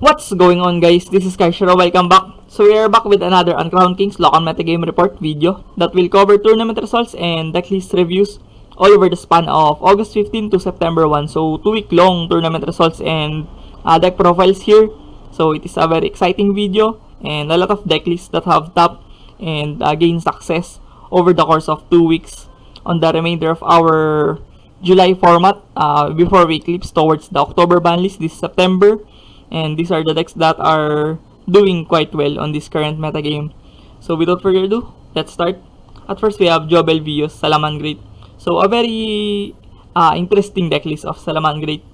What's going on, guys? This is Kaishiro. Welcome back. So we are back with another Uncrowned Kings Lock on Metagame report video that will cover tournament results and decklist reviews all over the span of August 15 to September 1. So 2-week long tournament results and deck profiles here. So it is a very exciting video and a lot of decklists that have tapped and gained success over the course of 2 weeks on the remainder of our July format before we eclipse towards the October ban list this September. And these are the decks that are doing quite well on this current metagame. So without further ado, let's start. At first, we have yugioh Salaman Great. So a very interesting decklist of Salaman Great.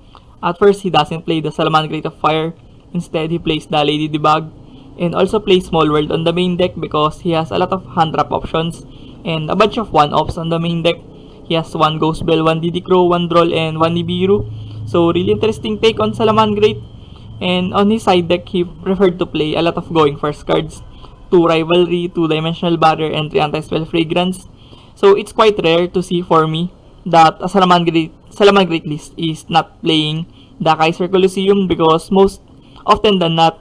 At first, he doesn't play the Salaman Great of Fire. Instead, he plays the Lady Debug and also plays Small World on the main deck because he has a lot of hand trap options and a bunch of 1-offs on the main deck. He has 1 Ghost Bell, 1 DD Crow, 1 Droll, and 1 Nibiru. So really interesting take on Salaman Great. And on his side deck, he preferred to play a lot of going first cards, 2 Rivalry, 2 Dimensional Barrier, and 3 Anti-Spell Fragrance. So it's quite rare to see for me that a Salaman Great list is not playing the Kaiser Colosseum because most often than not,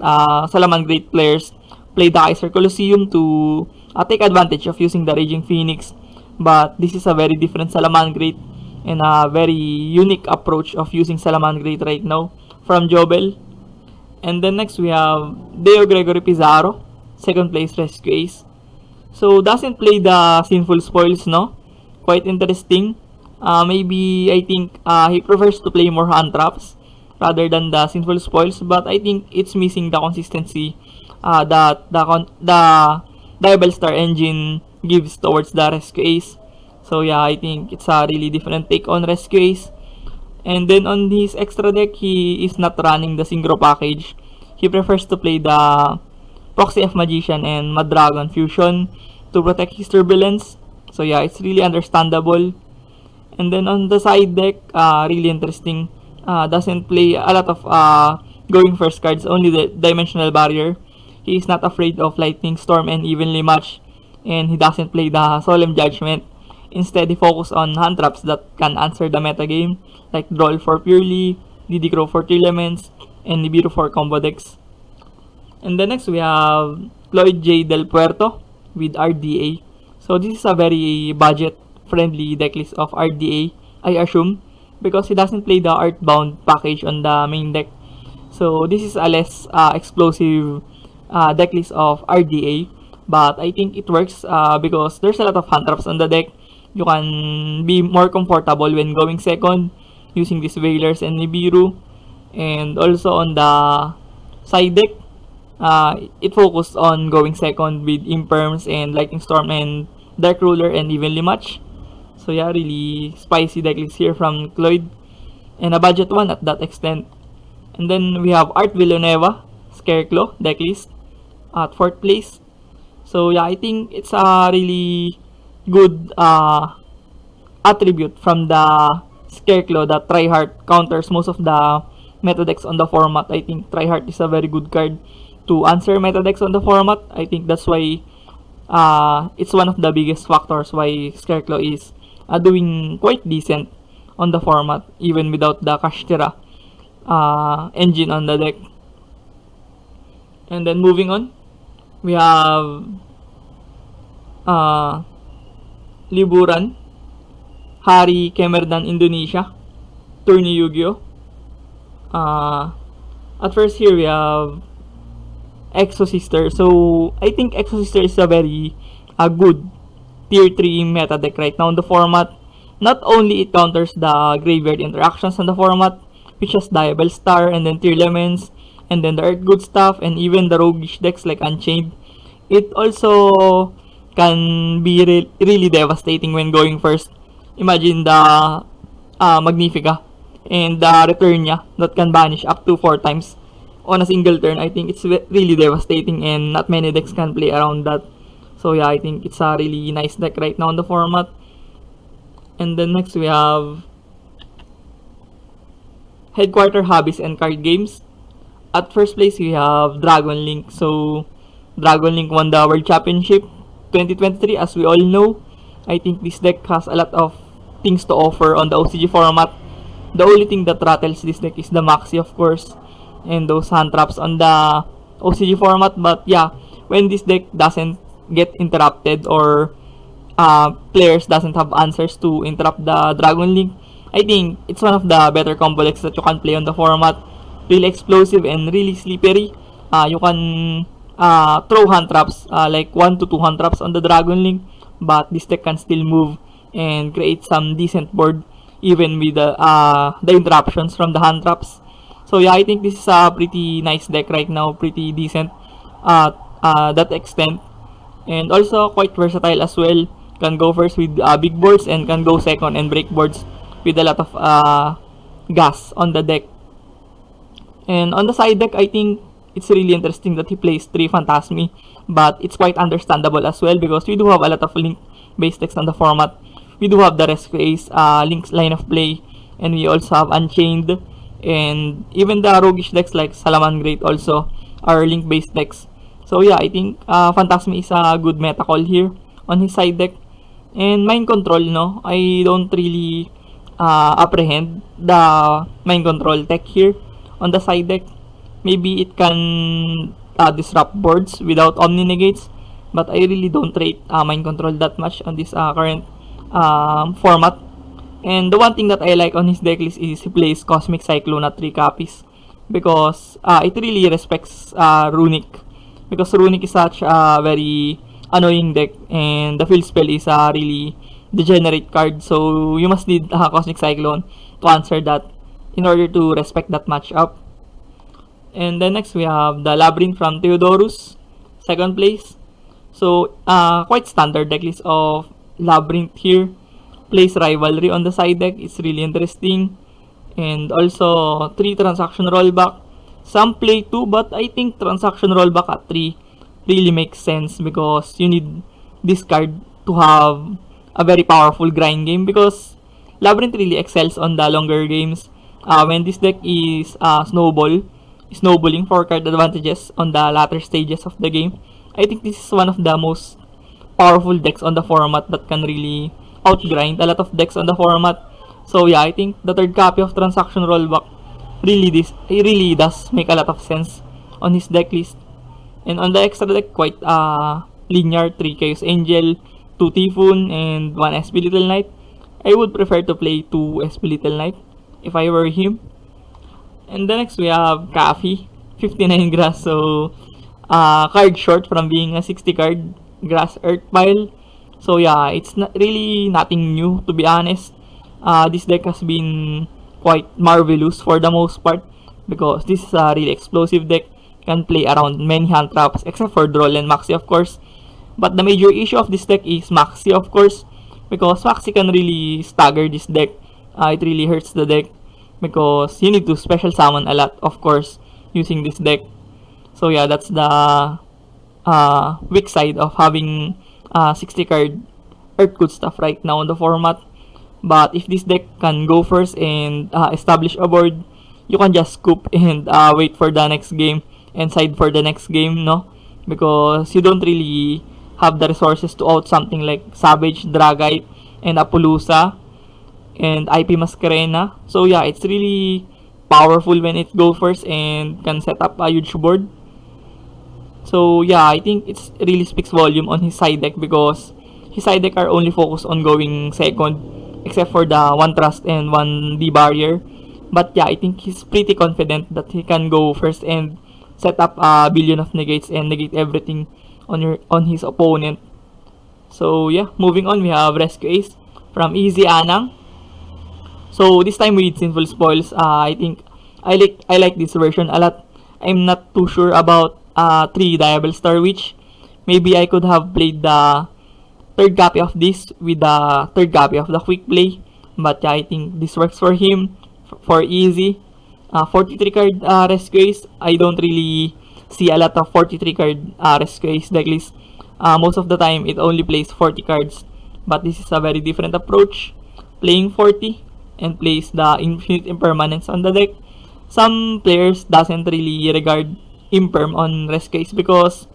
Salaman Great players play the Kaiser Colosseum to take advantage of using the Raging Phoenix. But this is a very different Salaman Great and a very unique approach of using Salaman Great right now from Jobel. And then next we have Deo Gregory Pizarro, second place Rescue Ace. So doesn't play the Sinful Spoils, no? Quite interesting. Maybe I think he prefers to play more hand traps rather than the Sinful Spoils, but I think it's missing the consistency that the Diablo Star engine gives towards the Rescue Ace. So yeah, I think it's a really different take on Rescue Ace. And then on his extra deck, he is not running the Synchro package. He prefers to play the Proxy F Magician and Madragon Fusion to protect his Turbulence. So yeah, it's really understandable. And then on the side deck, really interesting. Doesn't play a lot of going first cards, only the Dimensional Barrier. He is not afraid of Lightning Storm and Evenly Match. And he doesn't play the Solemn Judgment. Instead, he focuses on hand traps that can answer the metagame, like Droll for Purely, DD Crow for 3 Elements, and Nibiru for combo decks. And then next, we have Lloyd J. Del Puerto with RDA. So this is a very budget-friendly decklist of RDA, I assume, because he doesn't play the Earthbound package on the main deck. So this is a less explosive decklist of RDA, but I think it works because there's a lot of hand traps on the deck. You can be more comfortable when going second using these Veilers and Nibiru. And also on the side deck, it focused on going second with Imperms and Lightning Storm and Dark Ruler and Evenly Match. So yeah, really spicy decklist here from Cloyd. And a budget one at that extent. And then we have Art Villanueva, Scareclaw decklist at 4th place. So yeah, I think it's a really good attribute from the Scareclaw that Tryhard counters most of the meta decks on the format. I think Tryhard is a very good card to answer meta decks on the format. I think that's why it's one of the biggest factors why Scareclaw is doing quite decent on the format even without the Kashtira engine on the deck. And then moving on, we have Liburan, Hari Kemerdan Indonesia, Tourney Yu-Gi-Oh! At first here we have Exosister. So I think Exosister is a very good tier 3 meta deck right now in the format. Not only it counters the graveyard interactions on the format, which has Diablo Star and then Tier Elements, and then the Earth Good stuff, and even the roguish decks like Unchained. It also can be really devastating when going first. Imagine the Magnifica and the Returnia that can banish up to 4 times on a single turn. I think it's really devastating and not many decks can play around that. So yeah, I think it's a really nice deck right now in the format. And then next we have Headquarter Hobbies and Card Games. At first place we have Dragon Link. So Dragon Link won the World Championship 2023, as we all know. I think this deck has a lot of things to offer on the OCG format. The only thing that rattles this deck is the Maxi, of course. and those hand traps on the OCG format. But yeah, when this deck doesn't get interrupted, or players doesn't have answers to interrupt the Dragon Link, I think it's one of the better combo decks that you can play on the format. Really explosive and really slippery. You can throw hand traps, like 1 to 2 hand traps on the Dragon Link, but this deck can still move and create some decent board even with the interruptions from the hand traps. So yeah, I think this is a pretty nice deck right now, pretty decent that extent, and also quite versatile as well. Can go first with big boards and can go second and break boards with a lot of gas on the deck. And on the side deck, I think it's really interesting that he plays 3 Phantasmi, but it's quite understandable as well because we do have a lot of link-based decks on the format. We do have the Rescue Ace Link's line of play, and we also have Unchained, and even the roguish decks like Salaman Great also are link-based decks. So yeah, I think Phantasmi is a good meta call here on his side deck. And Mind Control, no, I don't really apprehend the Mind Control tech here on the side deck. Maybe it can disrupt boards without Omni Negates, but I really don't rate Mind Control that much on this current format. And the one thing that I like on his decklist is he plays Cosmic Cyclone at 3 copies because it really respects Runic, because Runic is such a very annoying deck and the field spell is a really degenerate card, so you must need Cosmic Cyclone to answer that in order to respect that matchup. And then next we have the Labyrinth from Theodorus, second place. So quite standard decklist of Labyrinth here. Plays Rivalry on the side deck, it's really interesting. And also 3 transaction rollback. Some play 2, but I think transaction rollback at 3 really makes sense because you need this card to have a very powerful grind game, because Labyrinth really excels on the longer games. When this deck is snowballing for card advantages on the latter stages of the game, I think this is one of the most powerful decks on the format that can really outgrind a lot of decks on the format. So yeah, I think the third copy of Transaction Rollback really does make a lot of sense on his deck list. And on the extra deck, quite linear, 3 Chaos Angel, 2 Typhoon, and 1 SP Little Knight. I would prefer to play 2 SP Little Knight if I were him. And the next we have Kafi, 59 grass, so card short from being a 60 card grass earth pile. So yeah, it's not really nothing new, to be honest. This deck has been quite marvelous for the most part because this is a really explosive deck. Can play around many hand traps except for Droll and Maxi, of course. But the major issue of this deck is Maxi, of course, because Maxi can really stagger this deck. It really hurts the deck because you need to special summon a lot, of course, using this deck. So yeah, that's the weak side of having 60 card Earth good stuff right now in the format. But if this deck can go first and establish a board, you can just scoop and wait for the next game and side for the next game, no? Because you don't really have the resources to out something like Savage, Dragite, and Apollousa, and IP Masquerena. So yeah, it's really powerful when it goes first and can set up a huge board. So yeah, I think it really speaks volume on his side deck because his side deck are only focused on going second, except for the 1 Trust and 1 D Barrier. But yeah, I think he's pretty confident that he can go first and set up a billion of negates and negate everything on his opponent. So yeah, moving on, we have Rescue Ace from Easy Anang. So this time with Sinful Spoils, I think I like this version a lot. I'm not too sure about 3 Diable Star Witch. Maybe I could have played the third copy of this with the third copy of the Quick Play. But yeah, I think this works for him for Easy. 43 card Rescue Ace, I don't really see a lot of 43 card Rescue Ace decklist. Most of the time, it only plays 40 cards. But this is a very different approach. Playing 40 and plays the Infinite Impermanence on the deck. Some players doesn't really regard Imperm on Rescue Ace because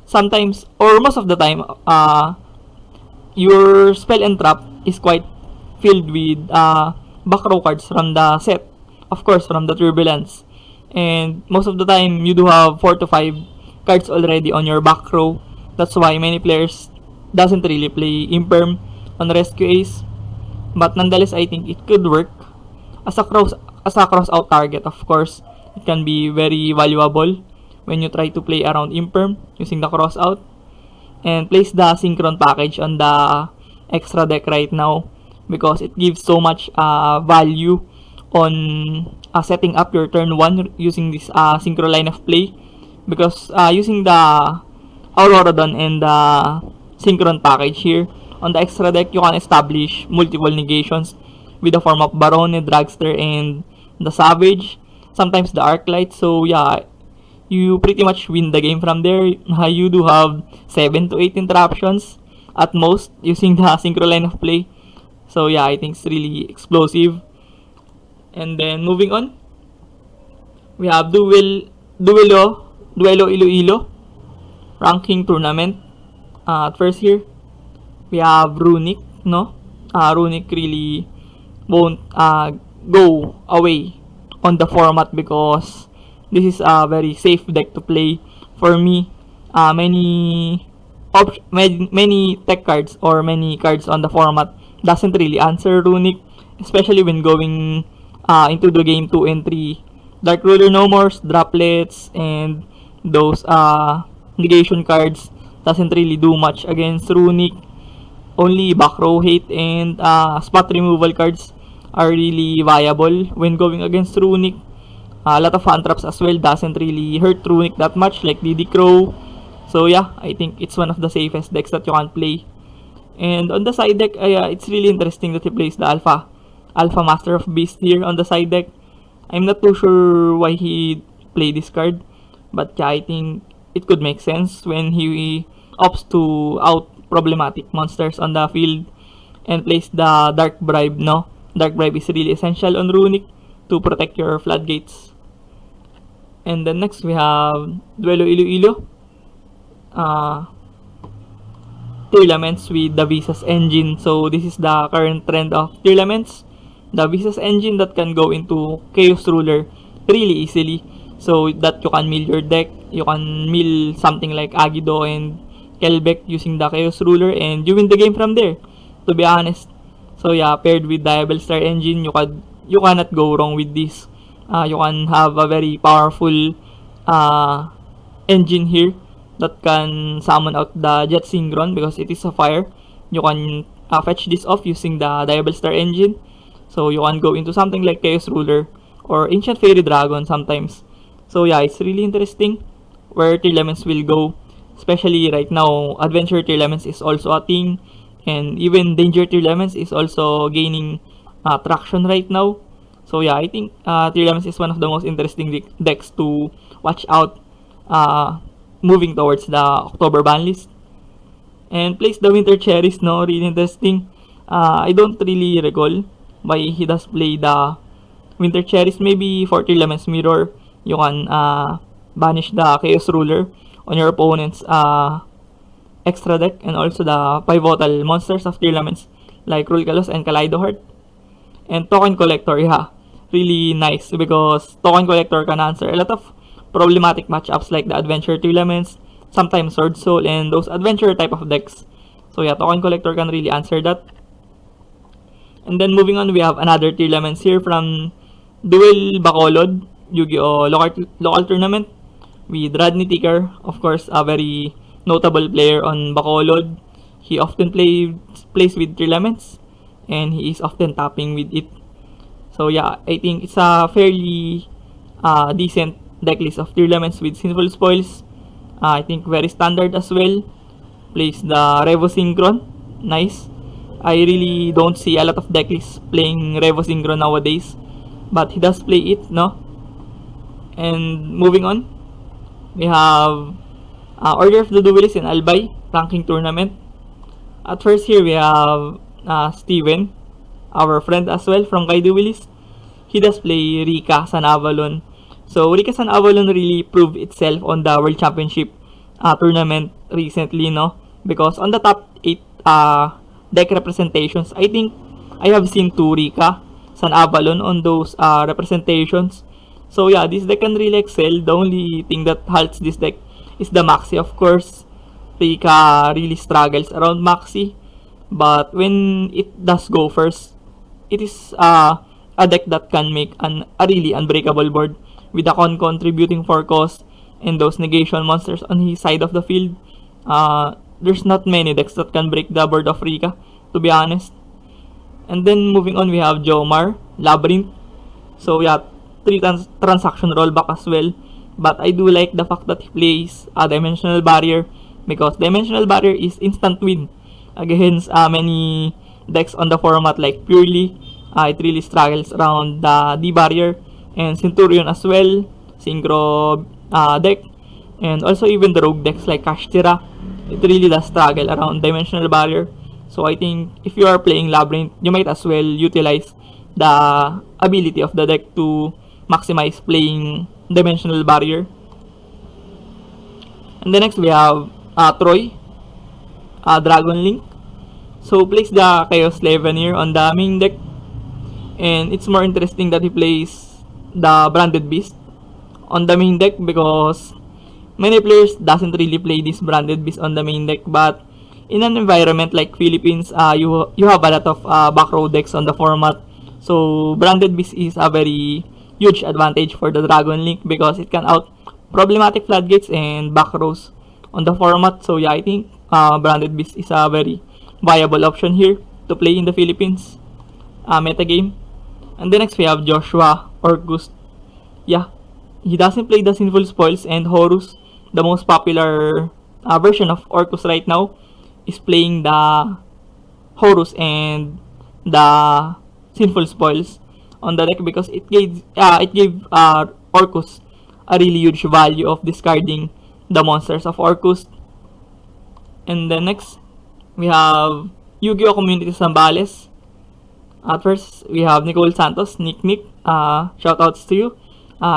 sometimes, or most of the time, your spell and trap is quite filled with back row cards from the set. Of course, from the Turbulence. And most of the time, you do have 4 to 5 cards already on your back row. That's why many players doesn't really play Imperm on Rescue Ace. But nonetheless, I think it could work. As a cross out target, of course, it can be very valuable when you try to play around Imperm using the cross out. And place the Synchron package on the extra deck right now because it gives so much value on setting up your turn 1 using this Synchro line of play. Because using the Auroradon and the Synchron package here, on the extra deck, you can establish multiple negations with the form of Barone, Dragster, and the Savage. Sometimes the Arclight. So yeah, you pretty much win the game from there. You do have 7 to 8 interruptions at most using the Synchro line of play. So yeah, I think it's really explosive. And then moving on, we have Duelo Iloilo ranking tournament. At first here, we have Runic, no? Runic really won't go away on the format because this is a very safe deck to play. For me, many tech cards or many cards on the format doesn't really answer Runic, especially when going into the game 2 and 3. Dark Ruler No Mores, Droplets, and those negation cards doesn't really do much against Runic. Only back row hate and spot removal cards are really viable when going against Runic. A lot of hand traps as well doesn't really hurt Runic that much, like DD Crow. So yeah, I think it's one of the safest decks that you can play. And on the side deck, it's really interesting that he plays the Alpha Master of Beast here on the side deck. I'm not too sure why he played this card, but yeah, I think it could make sense when he opts to out problematic monsters on the field and plays the Dark Bribe, no? Dark Bribe is really essential on Runic to protect your floodgates. And then next we have Duelo Iloilo. Tournaments with the Visas engine. So this is the current trend of tournaments. The Visas engine that can go into Chaos Ruler really easily. So that you can mill your deck. You can mill something like Agido and Kelbeck using the Chaos Ruler and you win the game from there, to be honest. So yeah, paired with the Star engine, you cannot go wrong with this. You can have a very powerful engine here that can summon out the Jet Synchron because it is a fire. You can fetch this off using the Star engine. So you can go into something like Chaos Ruler or Ancient Fairy Dragon sometimes. So yeah, it's really interesting where tournaments will go. Especially right now, Adventure tournaments is also a thing. And even Danger tournaments is also gaining traction right now. So yeah, I think tournaments is one of the most interesting decks to watch out moving towards the October ban list. And place the Winter Cherries, no? Really interesting. I don't really recall why he does play the Winter Cherries. Maybe for Tearlament's Mirror, you can banish the Chaos Ruler on your opponent's extra deck and also the pivotal monsters of Tearlaments like Rulkalos and Kaleidoheart. And Token Collector, yeah, really nice because Token Collector can answer a lot of problematic matchups like the Adventure Tearlaments, sometimes Sword Soul, and those Adventure type of decks. So yeah, Token Collector can really answer that. And then moving on, we have another Tearlaments here from Duel Bacolod, Yu-Gi-Oh! Local Tournament with Rodney Ticker, of course, a very notable player on Bacolod. He often plays with Tearlaments and he is often tapping with it. So yeah, I think it's a fairly decent decklist of Tearlaments with Sinful Spoils. I think very standard as well. Plays the Revo Synchron. Nice. I really don't see a lot of decklists playing Revo Synchron nowadays. But he does play it, no? And moving on, we have Order of the Duelist in Albay, ranking tournament. At first here, we have Steven, our friend as well from Kai Duelist. He does play Rika San Avalon. So Rika San Avalon really proved itself on the World Championship tournament recently, no? Because on the top 8 deck representations, I think I have seen 2 Rika San Avalon on those representations. So yeah, this deck can really excel. The only thing that halts this deck is the Maxi. Of course, Rika really struggles around Maxi. But when it does go first, it is a deck that can make a really unbreakable board with the con contributing 4 cost and those negation monsters on his side of the field. There's not many decks that can break the board of Rika, to be honest. And then moving on, we have Jomar, Labyrinth. So yeah, 3 transaction rollback as well. But I do like the fact that he plays a Dimensional Barrier, because Dimensional Barrier is instant win against many decks on the format like Purely. It really struggles around the D Barrier and Centurion as well, Synchro deck, and also even the rogue decks like Kashtira. It really does struggle around Dimensional Barrier. So I think if you are playing Labyrinth, you might as well utilize the ability of the deck to maximize playing Dimensional Barrier. And then next we have Troy, Dragon Link. So plays the Chaos Leveneer on the main deck, and it's more interesting that he plays the Branded Beast on the main deck, because many players doesn't really play this Branded Beast on the main deck. But in an environment like Philippines, you have a lot of back row decks on the format. So Branded Beast is a very huge advantage for the Dragon Link, because it can out problematic floodgates and back rows on the format. So yeah, I think Branded Beast is a very viable option here to play in the Philippines metagame. And then next we have Joshua Orcust. Yeah, he doesn't play the Sinful Spoils, and Horus, the most popular version of Orcust right now, is playing the Horus and the Sinful Spoils on the deck, because it gave Orcust a really huge value of discarding the monsters of Orcust. And then next we have Yu-Gi-Oh! Community Zambales. At first, we have Nicole Santos, Nick. Shoutouts to you.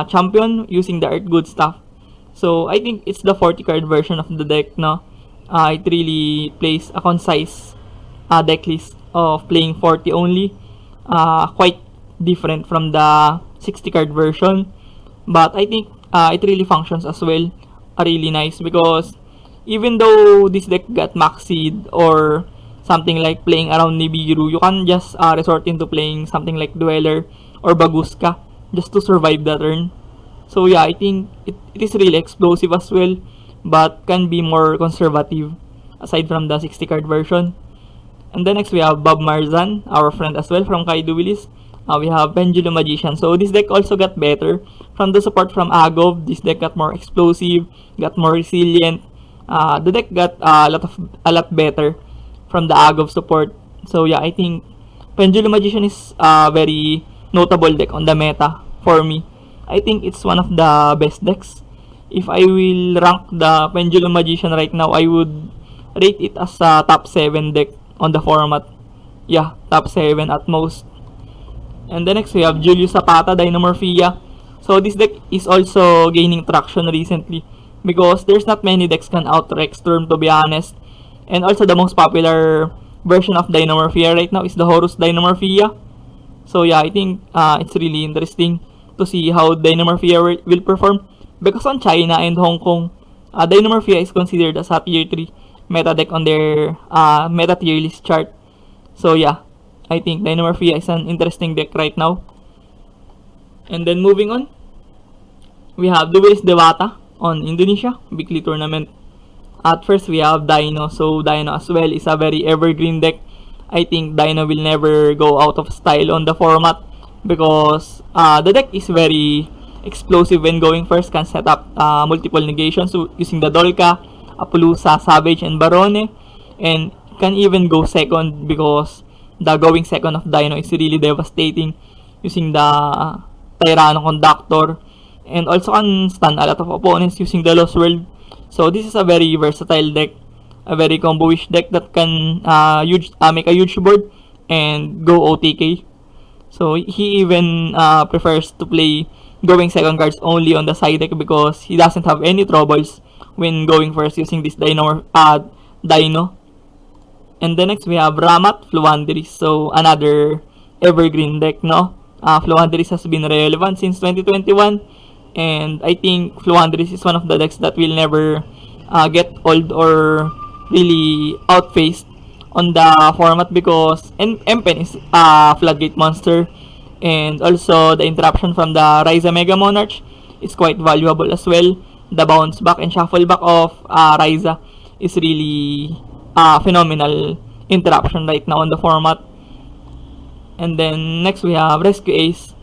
Champion using the Earth Good stuff. So I think it's the 40 card version of the deck, no? It really plays a concise deck list of playing 40 only. Quite different from the 60 card version. But I think it really functions as well. Really nice, because even though this deck got maxied or something like playing around Nibiru, you can just resort into playing something like Dweller or Baguska just to survive the turn. So yeah, I think it is really explosive as well, but can be more conservative aside from the 60 card version. And then next we have Bob Marzan, our friend as well from Kaido Willis. We have Pendulum Magician. So this deck also got better from the support from Agov. This deck got more explosive, got more resilient. The deck got a lot better from the Agov support. So yeah, I think Pendulum Magician is a very notable deck on the meta for me. I think it's one of the best decks. If I will rank the Pendulum Magician right now, I would rate it as a top 7 deck on the format. Yeah, top 7 at most. And then next we have Julius Zapata, Dynamorphia. So this deck is also gaining traction recently, because there's not many decks can out-Rex Storm, to be honest. And also the most popular version of Dynamorphia right now is the Horus Dynamorphia. So yeah, I think it's really interesting to see how Dynamorphia will perform, because on China and Hong Kong, Dynamorphia is considered as a tier 3 meta deck on their meta tier list chart. So yeah, I think Dynamorphia is an interesting deck right now. And then moving on, we have Duelis Dewata on Indonesia weekly tournament. At first, we have Dino. So Dino as well is a very evergreen deck. I think Dino will never go out of style on the format, because the deck is very explosive when going first. Can set up multiple negations using the Dolka, Apollousa, Savage, and Barone. And can even go second, because the going second of Dino is really devastating using the Tyranno Conductor. And also can stun a lot of opponents using the Lost World. So this is a very versatile deck, a very combo-ish deck that can make a huge board and go OTK. So he even prefers to play going second cards only on the side deck, because he doesn't have any troubles when going first using this Dino. And then next we have Ramat Fluanderis. So another evergreen deck, no? Fluanderis has been relevant since 2021, and I think Fluanderis is one of the decks that will never get old or really outfaced on the format because Empen is a floodgate monster, and also the interruption from the Ryza Mega Monarch is quite valuable as well. The bounce back and shuffle back of Ryza is really phenomenal interruption right now on the format. And then next we have Rescue Ace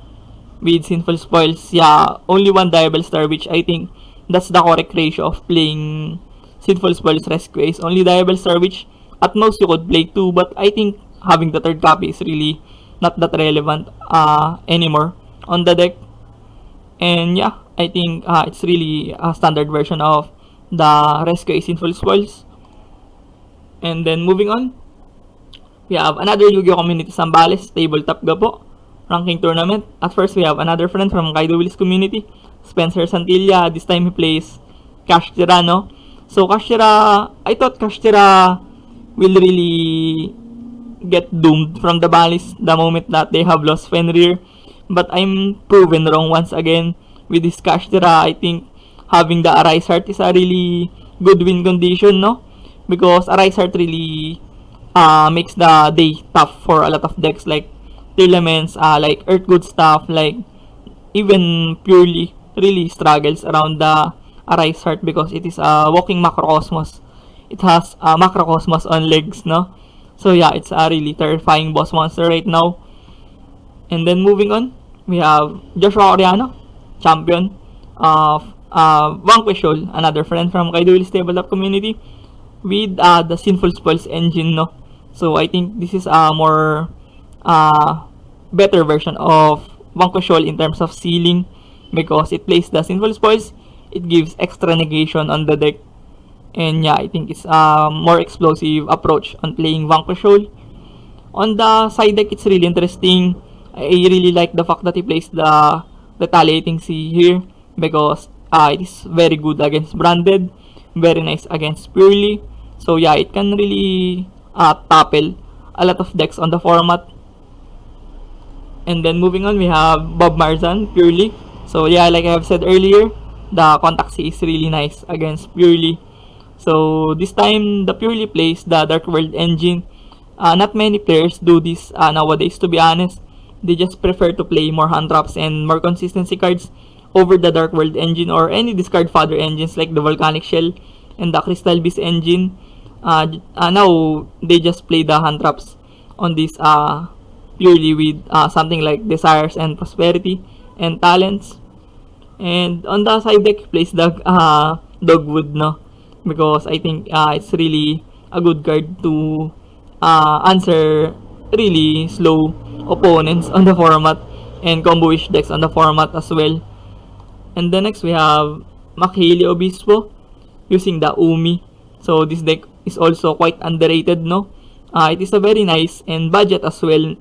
with Sinful Spoils. Yeah, only one Diable Star, which I think that's the correct ratio of playing Sinful Spoils Rescue Ace. Only Diable Star, which at most you could play 2, but I think having the third copy is really not that relevant anymore on the deck. And yeah, I think it's really a standard version of the Rescue Ace Sinful Spoils. And then moving on, we have another Yu-Gi-Oh! Community Sambales Tabletop Gapo ranking tournament. At first, we have another friend from Kaido Willis community, Spencer Santilla. This time he plays Cash Tirano. So Cash Tira, I thought Cash Tira will really get doomed from the Balis the moment that they have lost Fenrir. But I'm proven wrong once again with this Cash Tira. I think having the Arise Heart is a really good win condition, no? Because Arise Heart really makes the day tough for a lot of decks like Telements, like Earth Good stuff, like even Purely really struggles around the Arise Heart because it is a walking macrocosmos. It has a macrocosmos on legs, no? So yeah, it's a really terrifying boss monster right now. And then moving on, we have Joshua Oriano, champion of Vanquishol, another friend from Kaido Willis Tabletop community, with the Sinful Spoils engine, no? So I think this is a more better version of Vanquishol in terms of sealing because it plays the Sinful Spoils, it gives extra negation on the deck, and yeah, I think it's a more explosive approach on playing Vanquishol. On the side deck, it's really interesting. I really like the fact that he plays the Retaliating Sea here because it is very good against Branded, very nice against Purely. So yeah, it can really tackle a lot of decks on the format. And then moving on, we have Bob Marzan, Purely. So yeah, like I have said earlier, the Contact Sea is really nice against Purely. So this time, the Purely plays the Dark World engine. Not many players do this nowadays, to be honest. They just prefer to play more hand traps and more consistency cards over the Dark World engine or any discard fodder engines like the Volcanic Shell and the Crystal Beast engine. Now, they just play the hand traps on this Purely with something like Desires and Prosperity and Talents. And on the side deck, plays the Dogwood, no? Because I think it's really a good card to answer really slow opponents on the format and combo-ish decks on the format as well. And then next we have Makhili Obispo using the Umi. So this deck is also quite underrated, no? It is a very nice and budget as well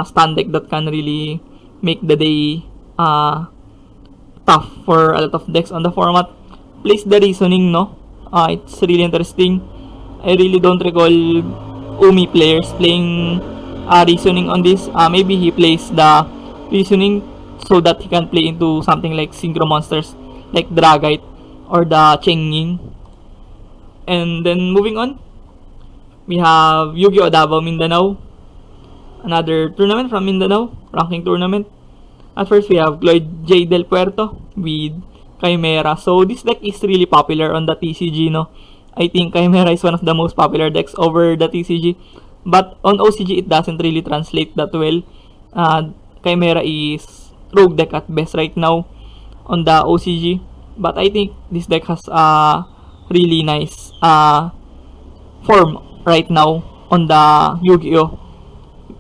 stand deck that can really make the day tough for a lot of decks on the format. Plays the Reasoning, no? It's really interesting. I really don't recall Umi players playing Reasoning on this. Maybe he plays the Reasoning so that he can play into something like Synchro Monsters like Dragite or the Chengying. And then moving on, we have Yu-Gi-Oh! Davao Mindanao, another tournament from Mindanao, ranking tournament. At first, we have Cloyd J. Del Puerto with Chimera. So this deck is really popular on the TCG, no? I think Chimera is one of the most popular decks over the TCG. But on OCG, it doesn't really translate that well. Chimera is rogue deck at best right now on the OCG. But I think this deck has a really nice form right now on the Yu-Gi-Oh!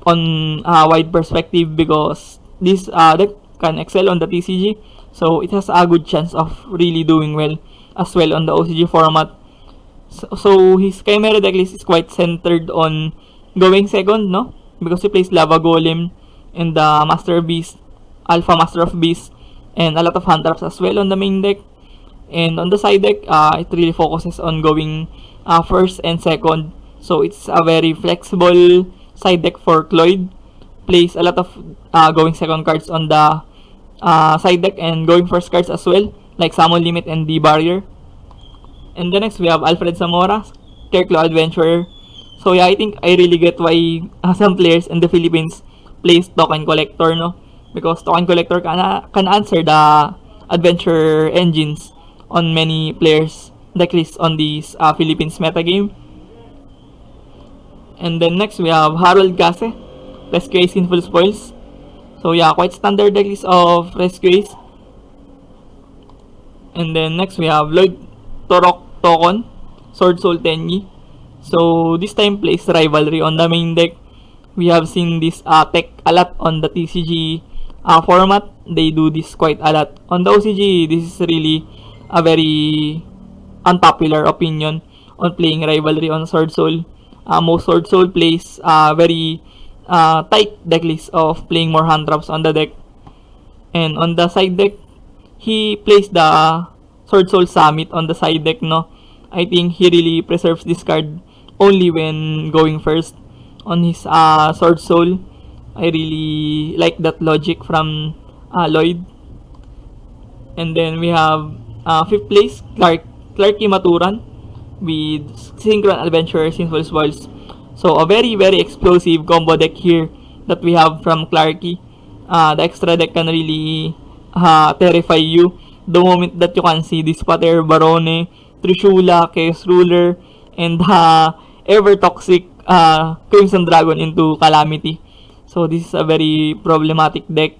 On a wide perspective because this deck can excel on the TCG. So it has a good chance of really doing well as well on the OCG format. So his Chimera decklist is quite centered on going second, no? Because he plays Lava Golem and the Master Beast, Alpha Master of Beast, and a lot of hand traps as well on the main deck. And on the side deck, it really focuses on going first and second. So it's a very flexible side deck for Cloyd plays a lot of going second cards on the side deck and going first cards as well, like Summon Limit and the Barrier. And then next we have Alfred Zamora, Scarecrow Adventurer. So yeah, I think I really get why some players in the Philippines plays Token Collector, no? Because Token Collector can answer the adventure engines on many players decklist on these Philippines metagame. And then next we have Harold Gase, Rescue Ace Sinful Spoils. So yeah, quite standard decklist of Rescue Ace. And then next we have Lloyd Torok Tokon, Sword Soul Tenyi. So this time plays Rivalry on the main deck. We have seen this tech a lot on the TCG format. They do this quite a lot. On the OCG, this is really a very unpopular opinion on playing Rivalry on Sword Soul. Most Sword Soul plays very tight decklist of playing more hand traps on the deck. And on the side deck, he plays the Sword Soul Summit on the side deck, no? I think he really preserves this card only when going first on his Sword Soul. I really like that logic from Lloyd. And then we have 5th place, Clarky Maturan with Synchron Adventurer Sinful Spoils. So a very explosive combo deck here that we have from Clarky. The extra deck can really terrify you the moment that you can see this Pater Barone, Trishula, Chaos Ruler, and ever toxic Crimson Dragon into Calamity. So this is a very problematic deck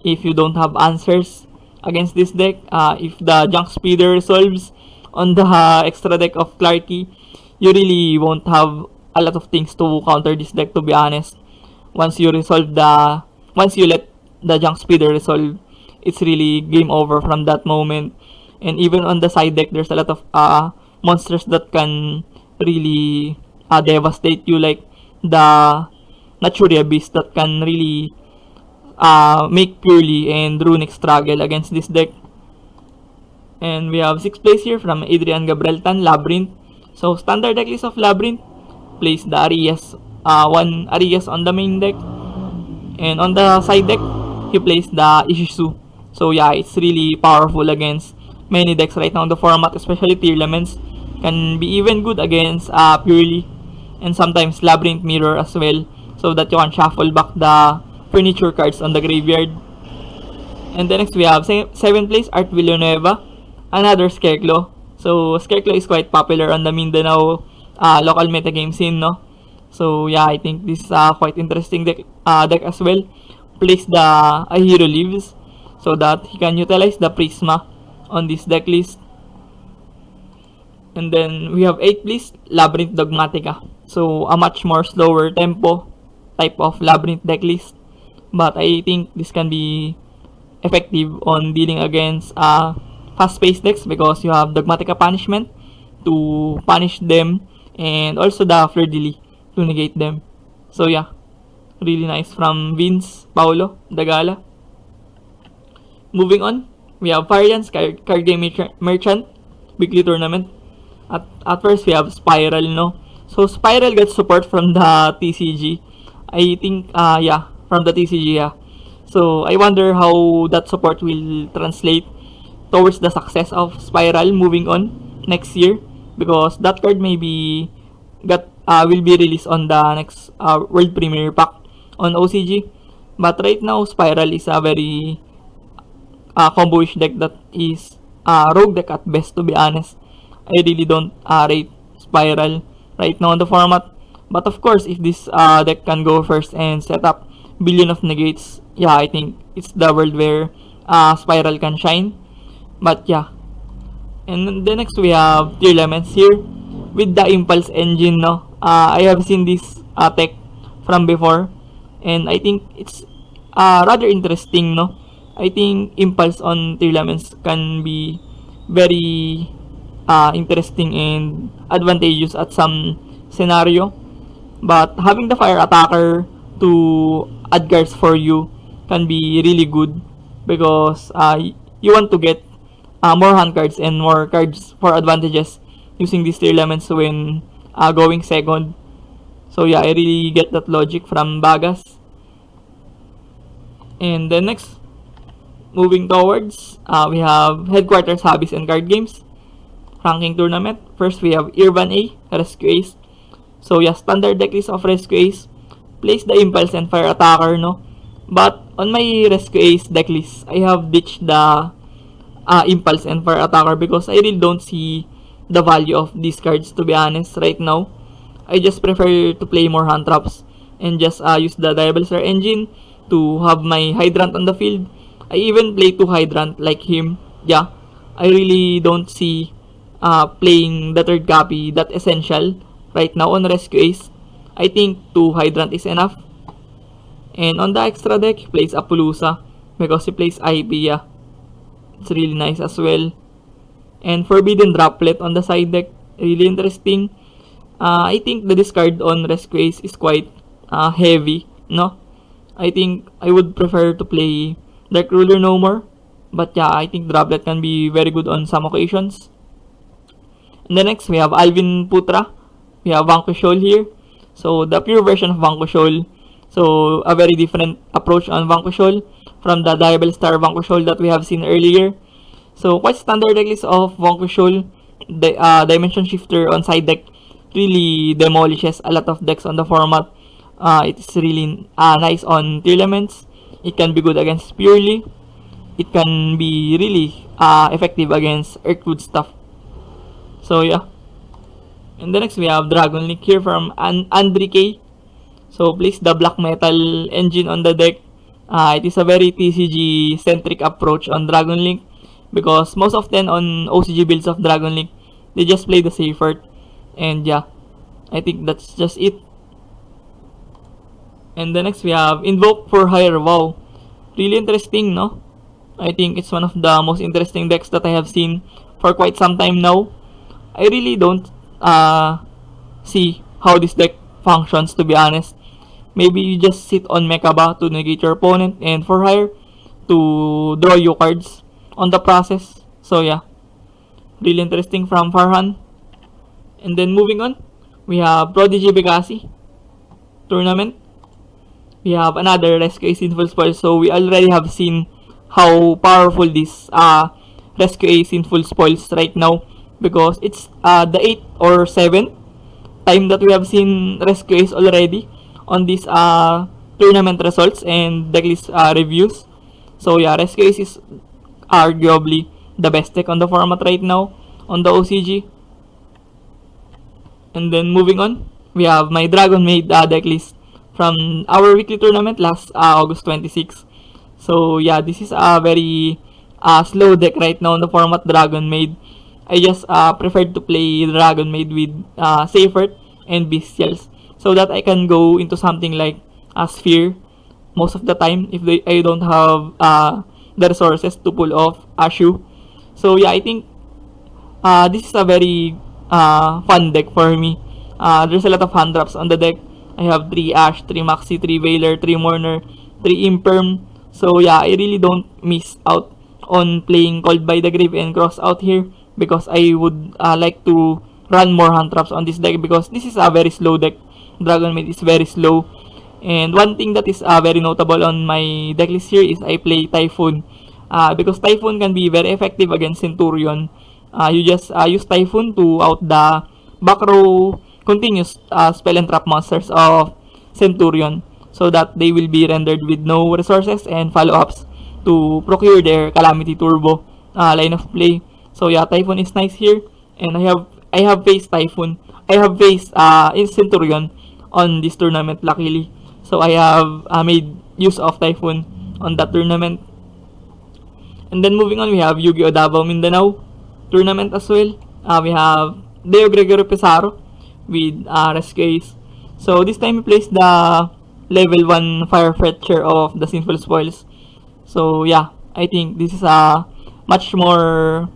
if you don't have answers against this deck. If the Junk Speeder resolves on the extra deck of Clarky, you really won't have a lot of things to counter this deck, to be honest. Once you let the Junk Speeder resolve, it's really game over from that moment. And even on the side deck, there's a lot of monsters that can really devastate you, like the Naturia Beast that can really make Purely and Runic struggle against this deck. And we have 6th place here from Adrian Gabrieltan, Labyrinth. So standard decklist of Labyrinth plays the Arias, one Arias on the main deck. And on the side deck, he plays the Ishizu. So yeah, it's really powerful against many decks right now in the format, especially tier elements. Can be even good against Purely and sometimes Labyrinth Mirror as well, so that you can shuffle back the furniture cards on the graveyard. And then next we have 7th place, Art Villanueva, another Scarecrow. So Scarecrow is quite popular on the Mindanao local metagame scene, no? So yeah, I think this is quite interesting deck as well. Plays the A Hero Lives so that he can utilize the Prisma on this deck list. And then we have 8th place, Labyrinth Dogmatica. So a much more slower tempo type of Labyrinth deck list. But I think this can be effective on dealing against fast-paced decks because you have Dogmatica Punishment to punish them and also the Fleur de Lis to negate them. So yeah, really nice from Vince Paulo Dagala. Moving on, we have Variance Card Game Merchant Weekly Tournament. At first, we have Spiral, no? So Spiral gets support from the TCG. I think, from the TCG, yeah. So I wonder how that support will translate towards the success of Spiral moving on next year, because that card maybe will be released on the next World Premiere Pack on OCG. But right now, Spiral is a very combo-ish deck that is rogue deck at best, to be honest. I really don't rate Spiral right now in the format. But of course, if this deck can go first and set up Billion of Negates, yeah, I think it's the world where Spiral can shine. But yeah. And then next we have Tier Elements here with the Impulse engine, no? I have seen this tech from before, and I think it's rather interesting, no? I think Impulse on Tier Elements can be very interesting and advantageous at some scenario. But having the Fire Attacker to add cards for you can be really good because you want to get more hand cards and more cards for advantages using these Tier Elements when going second. So yeah, I really get that logic from Bagas. And then next, moving towards, we have Headquarters Hobbies and Card Games ranking tournament. First, we have Irvan A, Rescue Ace. So yeah, standard decklist of Rescue Ace. Place the Impulse and Fire Attacker, no? But on my Rescue Ace decklist, I have ditched the Impulse and Fire Attacker because I really don't see the value of these cards, to be honest, right now. I just prefer to play more hand traps and just use the Diabolic Star Engine to have my Hydrant on the field. I even play 2 Hydrant like him. Yeah, I really don't see playing the third copy that essential right now on Rescue Ace. I think 2 Hydrant is enough. And on the extra deck, he plays Apollousa because he plays IP. Yeah, it's really nice as well. And Forbidden Droplet on the side deck, really interesting. I think the discard on Rescue Ace is quite heavy, no? I think I would prefer to play Dark Ruler no more. But yeah, I think Droplet can be very good on some occasions. And then next, we have Alvin Putra. We have Vanquishol here. So, the pure version of Vanquishol. So, a very different approach on Vanquishol from the Diabolic Star Vanquishol that we have seen earlier. So, quite standard decklist of Vanquishol. The Dimension Shifter on side deck really demolishes a lot of decks on the format. It is really nice on tier elements. It can be good against purely. It can be really effective against Earthwood stuff. So yeah. And the next we have Dragon Link here from Andre K. So place the Black Metal engine on the deck. It is a very TCG centric approach on Dragon Link because most often on OCG builds of Dragon Link, they just play the Seifert. And yeah, I think that's just it. And the next we have Invoke for Hire. Wow, really interesting, no? I think it's one of the most interesting decks that I have seen for quite some time now. I really don't see how this deck functions, to be honest. Maybe you just sit on Mekaba to negate your opponent and for hire to draw you cards on the process. So yeah, really interesting from Farhan. And then moving on, we have Prodigy Bekasi tournament. We have another Rescue Ace Sinful Spoils. So we already have seen how powerful this Rescue Ace Sinful Spoils right now because it's the 8th or 7th time that we have seen Rescue Ace already on these tournament results and decklist reviews. So yeah, Rescue Ace is arguably the best deck on the format right now on the OCG. And then moving on, we have my Dragon Maid decklist from our weekly tournament last August 26. So yeah, this is a very slow deck right now in the format Dragon Maid. I just preferred to play Dragon Maid with Seifert and Bestials so that I can go into something like Sphere most of the time if I don't have the resources to pull off Ashu. So yeah, I think this is a very fun deck for me. There's a lot of hand drops on the deck. I have 3 Ash, 3 Maxi, 3 Veiler, 3 Mourner, 3 Imperm. So yeah, I really don't miss out on playing Called by the Grave and Cross out here because I would like to run more hand traps on this deck because this is a very slow deck. Dragon Maid is very slow. And one thing that is very notable on my decklist here is I play Typhoon. Because Typhoon can be very effective against Centurion. You just use Typhoon to out the back row continuous spell and trap monsters of Centurion so that they will be rendered with no resources and follow-ups to procure their Calamity Turbo line of play. So yeah, Typhoon is nice here, and I have faced Typhoon. I have faced in Centurion on this tournament luckily. So I have made use of Typhoon on that tournament. And then moving on, we have Yu-Gi-Oh! Davao Mindanao tournament as well. We have Deo Gregorio Pizarro with Rescue Ace. So this time we placed the level 1 Fire Fetcher of the Sinful Spoils. So yeah, I think this is a much more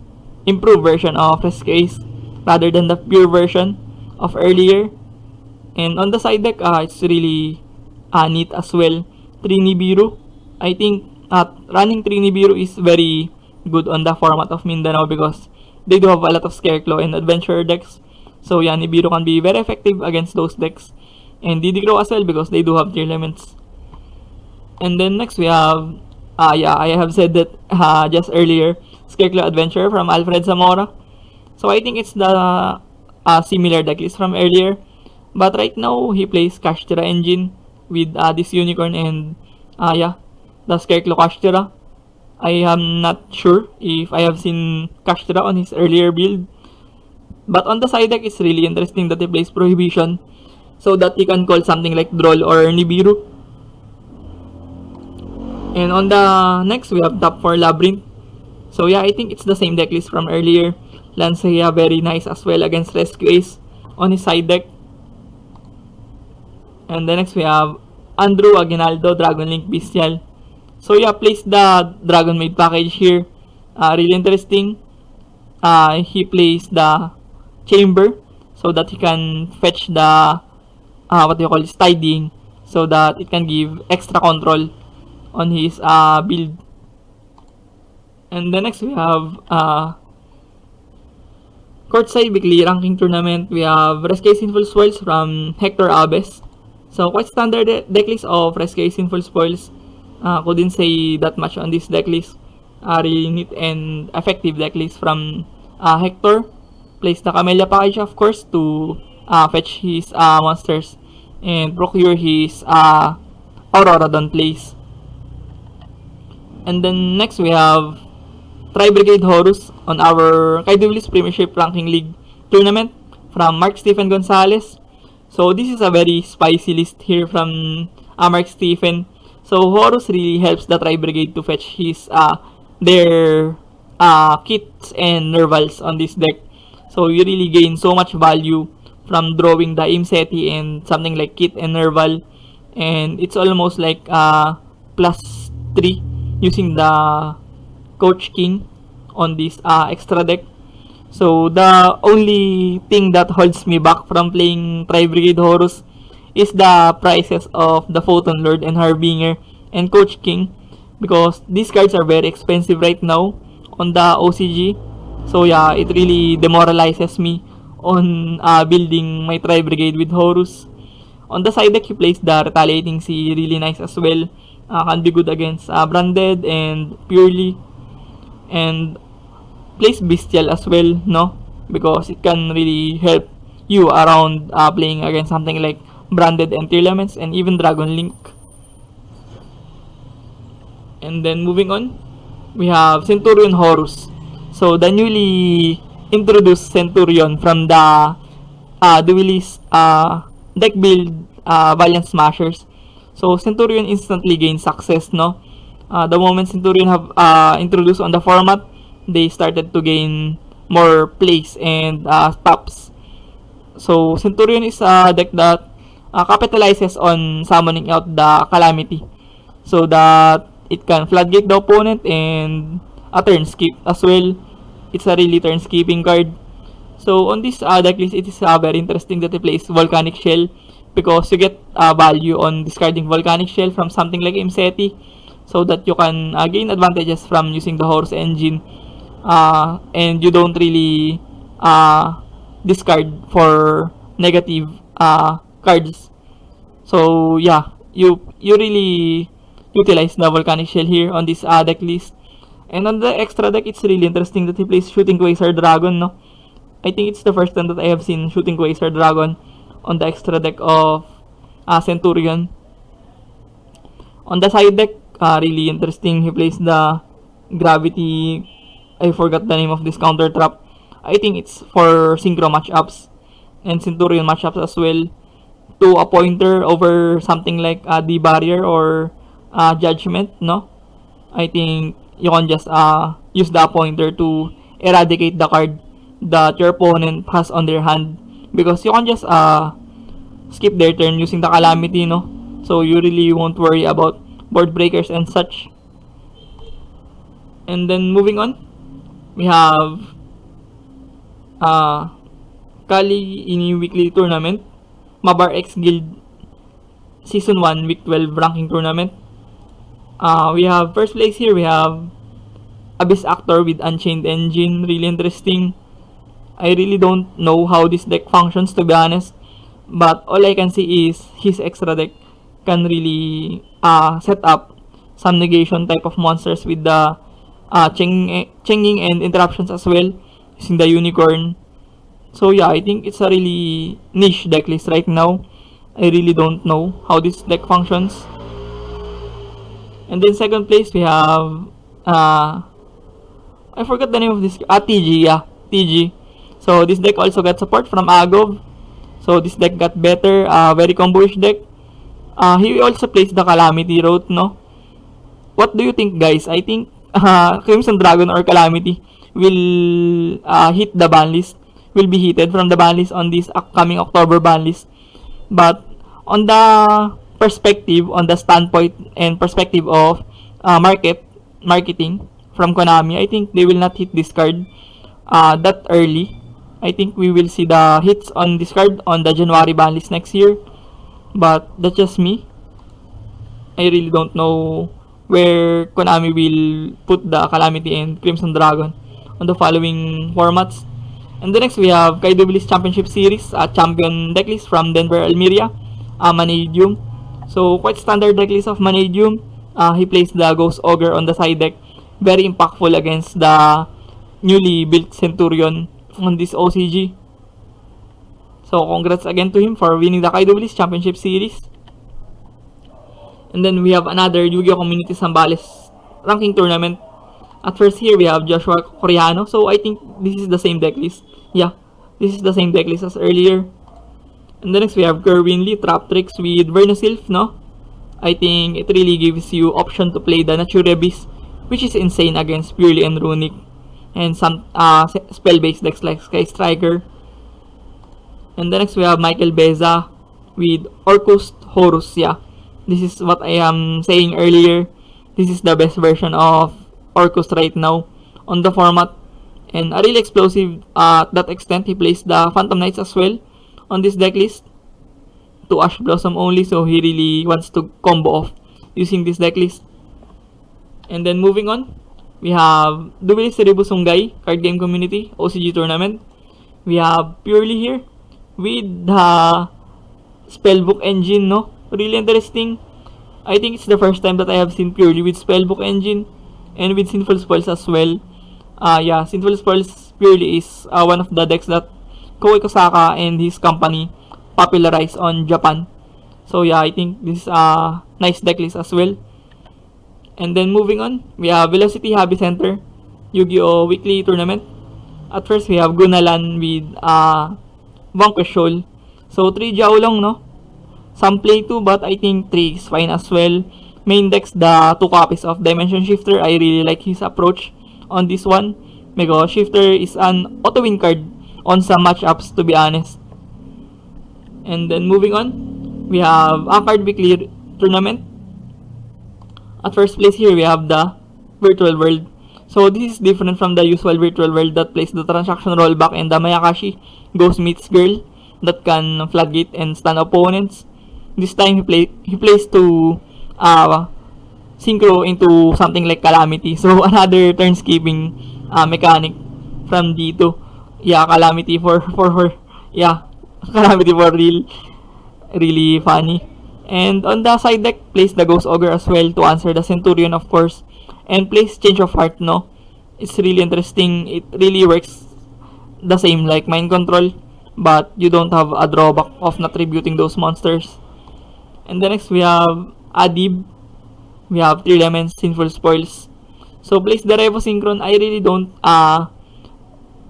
improved version of Rescue Ace rather than the pure version of earlier. And on the side deck, it's really neat as well. 3 Nibiru. I think running 3 Nibiru is very good on the format of Mindanao because they do have a lot of Scareclaw and Adventurer decks. So yeah, Nibiru can be very effective against those decks. And DD Crow as well because they do have tier elements. And then next we have Yeah, I have said that just earlier. Scarecrow Adventure from Alfred Zamora. So I think it's the similar decklist from earlier. But right now, he plays Kashtira engine with this unicorn and yeah, the Scarecrow Kashtira. I am not sure if I have seen Kashtira on his earlier build. But on the side deck, it's really interesting that he plays Prohibition so that he can call something like Droll or Nibiru. And on the next, we have top 4 Labyrinth. So yeah, I think it's the same decklist from earlier. Lancea very nice as well against Rescue Ace on his side deck. And the next we have Andrew Aguinaldo, Dragon Link Bestial. So yeah, place the Dragon Maid package here. Really interesting. He plays the Chamber so that he can fetch the what do you call it, Tidying, so that it can give extra control on his build. And the next we have Courtside Weekly Ranking Tournament. We have Rescue Sinful Spoils from Hector Abes. So quite standard decklist of Rescue Sinful Spoils. Couldn't say that much on this decklist. Really neat and effective decklist from Hector. Plays the Camellia package of course to fetch his monsters and procure his Aurora Dawn plays. And then next we have Tri-Brigade Horus on our Kaidiwilis Premiership Ranking League tournament from Mark Stephen Gonzalez. So this is a very spicy list here from Mark Stephen. So Horus really helps the Tri-Brigade to fetch his their kits and nervals on this deck. So you really gain so much value from drawing the Imseti and something like kit and nerval. And it's almost like plus 3 using the Coach King on this extra deck. So the only thing that holds me back from playing Tri-Brigade Horus is the prices of the Photon Lord and Harbinger and Coach King, because these cards are very expensive right now on the OCG. So yeah, it really demoralizes me on building my Tri-Brigade with Horus. On the side deck, he plays the Retaliating Sea, really nice as well. Can be good against Branded and Purely. And plays Bestial as well, no? Because it can really help you around playing against something like Branded and Tearlaments and even Dragon Link. And then moving on, we have Centurion Horus. So the newly introduced Centurion from the Duelist deck build Valiant Smashers. So Centurion instantly gains success, no? The moment Centurion have introduced on the format, they started to gain more plays and stops. So Centurion is a deck that capitalizes on summoning out the Calamity so that it can floodgate the opponent and a turn skip as well. It's a really turn skipping card. So on this decklist, it is very interesting that he plays Volcanic Shell, because you get value on discarding Volcanic Shell from something like Imseti, so that you can gain advantages from using the Horus engine, and you don't really discard for negative cards. So yeah, you really utilize the Volcanic Shell here on this deck list. And on the extra deck, it's really interesting that he plays Shooting Quasar Dragon, no? I think it's the first time that I have seen Shooting Quasar Dragon on the extra deck of Centurion. On the side deck, really interesting, he plays the Gravity, I forgot the name of this counter trap. I think it's for synchro matchups and Centurion matchups as well, to a pointer over something like the barrier or judgment, no? I think you can just use the pointer to eradicate the card that your opponent has on their hand, because you can just skip their turn using the Calamity, no? So you really won't worry about board breakers and such. And then moving on, we have Kali ini weekly tournament, Mabar X Guild Season 1 Week 12 ranking tournament. We have first place here, we have Abyss Actor with Unchained Engine, really interesting. I really don't know how this deck functions, to be honest, but all I can see is his extra deck can really set up some negation type of monsters with the changing and interruptions as well, using the unicorn. So yeah, I think it's a really niche deck list right now. I really don't know how this deck functions. And then second place we have I forgot the name of this TG, yeah, TG. So this deck also got support from Aug.15. So this deck got better, very combo-ish deck. He also plays the Calamity Route, no? What do you think, guys? I think Crimson Dragon or Calamity will hit the ban list, will be heated from the ban list on this upcoming October ban list. But on the perspective, on the standpoint and perspective of marketing from Konami, I think they will not hit this card that early. I think we will see the hits on this card on the January ban list next year. But that's just me. I really don't know where Konami will put the Calamity and Crimson Dragon on the following formats. And the next we have Kaido Bliss Championship Series champion decklist from Denver Almeria, Manadium. So quite standard decklist of Manadium. He plays the Ghost Ogre on the side deck. Very impactful against the newly built Centurion on this OCG. So congrats again to him for winning the Kaido Bliss Championship Series. And then we have another Yu-Gi-Oh! Community Zambales ranking tournament. At first here we have Joshua Coriano. So I think this is the same decklist. Yeah, this is the same decklist as earlier. And then next we have Kerwin Lee Trap Tricks with Vernosilf, no? I think it really gives you option to play the Nature Beast, which is insane against Purely and Runic. And some spell-based decks like Sky Striker. And then next we have Michael Beza with Orcus Horus. Yeah, this is what I am saying earlier. This is the best version of Orcus right now on the format. And a really explosive at that extent. He plays the Phantom Knights as well on this deck list. To Ash Blossom only, so he really wants to combo off using this deck list. And then moving on, we have Dubilis Cerebu Sungay Card Game Community OCG Tournament. We have Purely here with the Spellbook Engine, no? Really interesting. I think it's the first time that I have seen Purely with Spellbook Engine and with Sinful Spoils as well. Yeah, Sinful Spoils Purely is one of the decks that Koei Kosaka and his company popularized on Japan. So yeah, I think this is a nice deck list as well. And then moving on, we have Velocity Hobby Center Yu-Gi-Oh! Weekly Tournament. At first, we have Gunalan with Vanquish Shoal. So 3 Jiao long, no? Some play 2, but I think 3 is fine as well. Main decks, the 2 copies of Dimension Shifter. I really like his approach on this one. Because Shifter is an auto-win card on some matchups, to be honest. And then moving on, we have a Card Weekly Tournament. At first place here, we have the Virtual World. So this is different from the usual Virtual World that plays the transaction rollback and the Mayakashi Ghost Meets Girl that can floodgate and stun opponents. This time he plays to synchro into something like Calamity. So another turn skipping mechanic from D2. Yeah, Calamity for yeah, Calamity for really funny. And on the side deck, plays the Ghost Ogre as well to answer the Centurion, of course. And plays Change of Heart, no? It's really interesting. It really works the same like Mind Control, but you don't have a drawback of not tributing those monsters. And then next, we have Adib. We have 3 Elements, Sinful Spoils. So, plays the Revo Synchron. I really don't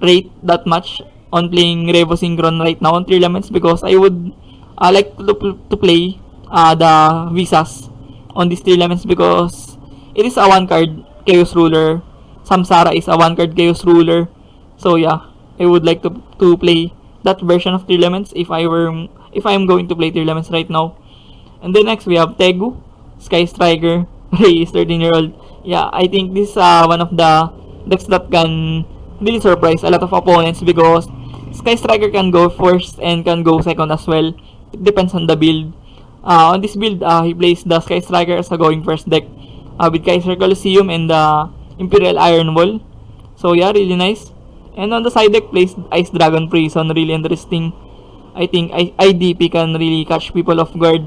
rate that much on playing Revo Synchron right now on 3 Elements because I would like to play the Visas on these 3 Elements because it is a 1 card Chaos Ruler. Samsara is a 1 card Chaos Ruler. So yeah, I would like to play that version of 3 Elements if I am going to play 3 Elements right now. And then next we have Tegu, Sky Striker, Ray is 13-year-old. Yeah, I think this is one of the decks that can really surprise a lot of opponents because Sky Striker can go first and can go second as well. It depends on the build. On this build, he plays the Sky Striker as a going first deck with Kaiser Coliseum and the Imperial Iron Wall. So yeah, really nice. And on the side deck, plays Ice Dragon Prison, really interesting. I think IDP can really catch people off guard.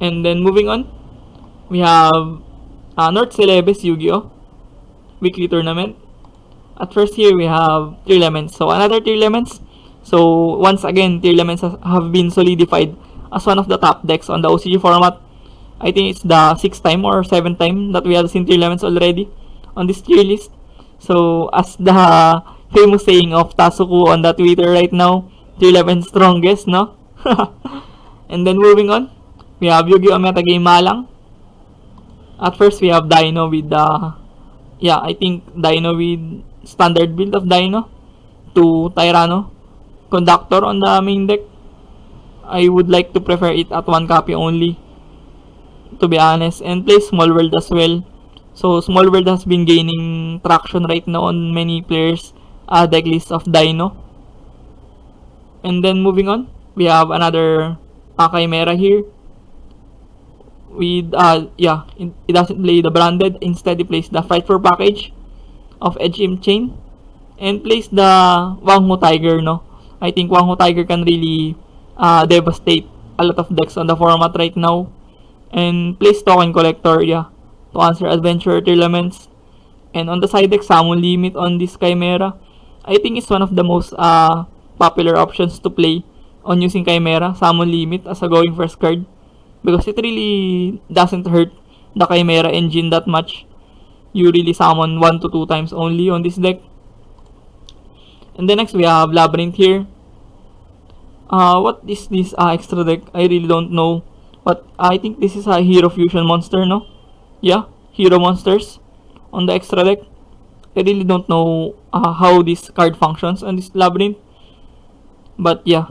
And then moving on, We have North Celebes Yu-Gi-Oh! Weekly Tournament. At first here, we have Tier Elements. So, another Tier Elements. So, once again, Tier Elements have been solidified as one of the top decks on the OCG format. I think it's the 6th time or 7th time that we have seen Tier Elements already on this tier list. So, as the famous saying of Tasuku on the Twitter right now, Tier 11 strongest, no? And then moving on, we have Yu-Gi-Oh! Metagame Malang. At first, we have Dino with the, I think Dino with standard build of Dino to Tyranno Conductor on the main deck. I would like to prefer it at 1 copy only, to be honest, and play Small World as well. So Small World has been gaining traction right now on many players' deck list of Dino. And then moving on, we have another Chimera here. With it doesn't play the branded, instead it plays the Fight for package of Edge Chain and plays the Wang Hu Tiger, no? I think Wang Hu Tiger can really devastate a lot of decks on the format right now. And plays Token Collector, to answer Adventure Elements. And on the side deck, Summon Limit on this Chimera. I think it's one of the most popular options to play on using Chimera, Summon Limit as a going first card. Because it really doesn't hurt the Chimera engine that much. You really summon 1 to 2 times only on this deck. And then next we have Labyrinth here. What is this extra deck? I really don't know. But I think this is a Hero Fusion monster, no? Yeah, Hero Monsters on the extra deck. I really don't know how this card functions on this Labyrinth. But yeah,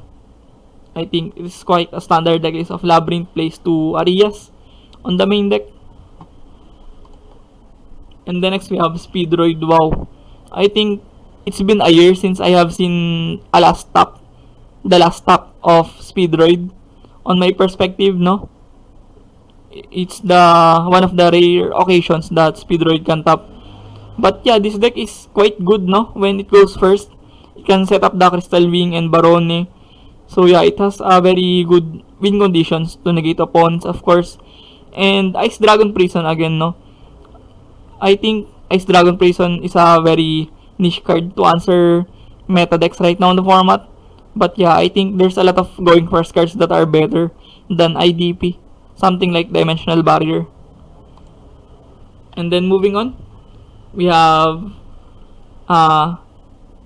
I think it's quite a standard deck list of Labyrinth plays to Arias on the main deck. And then next we have Speedroid. Wow, I think it's been a year since I have seen the last top of Speedroid. On my perspective, no, it's the one of the rare occasions that Speedroid can top. But yeah, this deck is quite good, no? When it goes first, it can set up the Crystal Wing and Barone. So yeah, it has a very good win conditions to negate opponents, of course. And Ice Dragon Prison again, no? I think Ice Dragon Prison is a very niche card to answer meta decks right now in the format. But yeah, I think there's a lot of going first cards that are better than IDP. Something like Dimensional Barrier. And then moving on, we have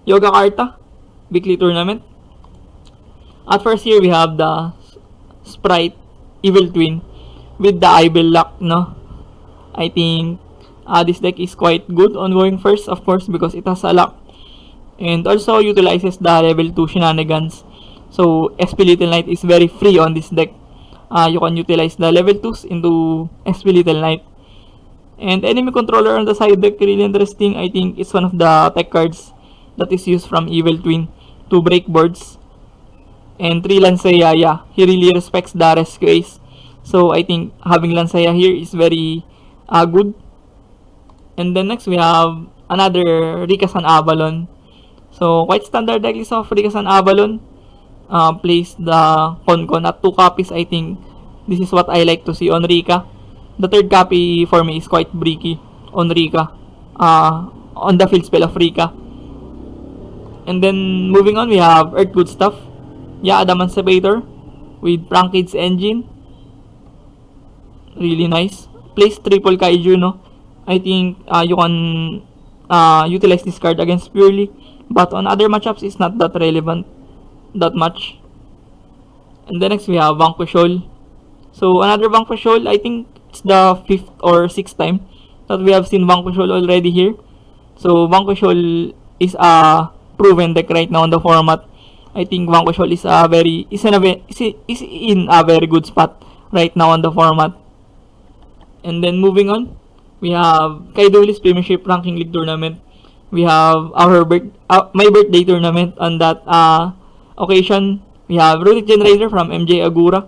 Yoga Karta Weekly Tournament. At first here, we have the Sprite Evil Twin with the Ibel Lock, no? I think this deck is quite good on going first, of course, because it has a lock. And also utilizes the level 2 shenanigans. So SP Little Knight is very free on this deck. You can utilize the level 2s into SP Little Knight. And enemy controller on the side deck, really interesting. I think it's one of the tech cards that is used from Evil Twin to break boards. And 3 Lansea, he really respects the rescue ace. So I think having Lansea here is very good. And then next we have another Rikasan Avalon. So quite standard deck list of Rikasan Avalon. Place the Concon at 2 copies. I think this is what I like to see on Rika. The 3rd copy for me is quite bricky on Rika. On the field spell of Rika. And then moving on, we have Earth Good Stuff. Yeah, Adamancepator with Prankid's engine. Really nice. Place triple Kaiju, no? I think you can utilize this card against Purely. But on other matchups, it's not that relevant that much. And then next, we have Vanquishol. So, another Vanquishol, I think it's the 5th or 6th time that we have seen Vanquishol already here. So, Vanquishol is a proven deck right now in the format. I think Vanquishol is in a very good spot right now on the format. And then moving on, we have Kaidolis Premiership Ranking League Tournament. We have my birthday tournament on that occasion. We have Runic Generator from MJ Agura.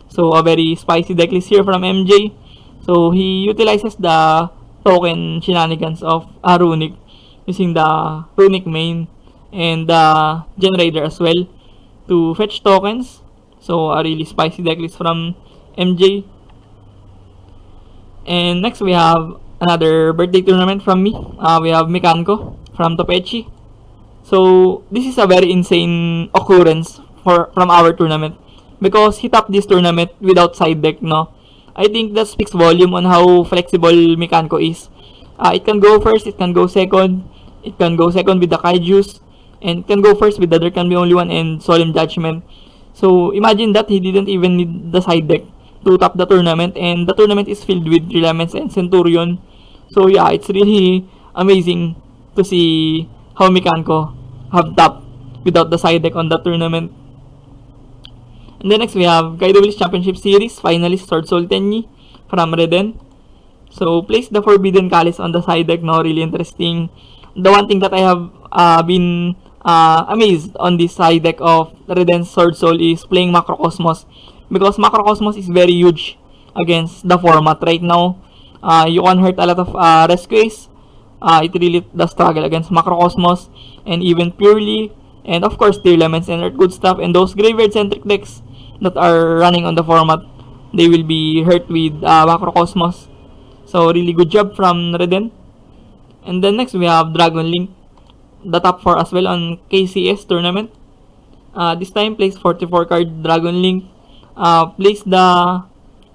So a very spicy decklist here from MJ. So he utilizes the token shenanigans of Runic using the Runic main and the generator as well to fetch tokens. So a really spicy decklist from MJ. And next we have another birthday tournament from me. We have Mikanko from Topechi. So this is a very insane occurrence from our tournament because he topped this tournament without side deck, no? I think that speaks volume on how flexible Mikanko is. It can go first, it can go second, it can go second with the Kaijus, and it can go first with the There Can Be Only One and Solemn Judgment. So imagine that he didn't even need the side deck to top the tournament, and the tournament is filled with Elements and Centurion. So yeah, it's really amazing to see how Mikanko have topped without the side deck on the tournament. And then next we have Kaido Village Championship Series finalist Sword Soul Tenyi from Reden. So place the Forbidden Chalice on the side deck, no? Really interesting. The one thing that I have been amazed on this side deck of Reden's Sword Soul is playing Macrocosmos, because Macrocosmos is very huge against the format right now. You can hurt a lot of rescues. It really does struggle against Macrocosmos and even Purely, and of course the Elements and Earth Good Stuff, and those graveyard centric decks that are running on the format, they will be hurt with Macrocosmos. So really good job from Reden. And then next we have Dragon Link, the top 4 as well on KCS tournament. This time place 44 card Dragon Link. Place the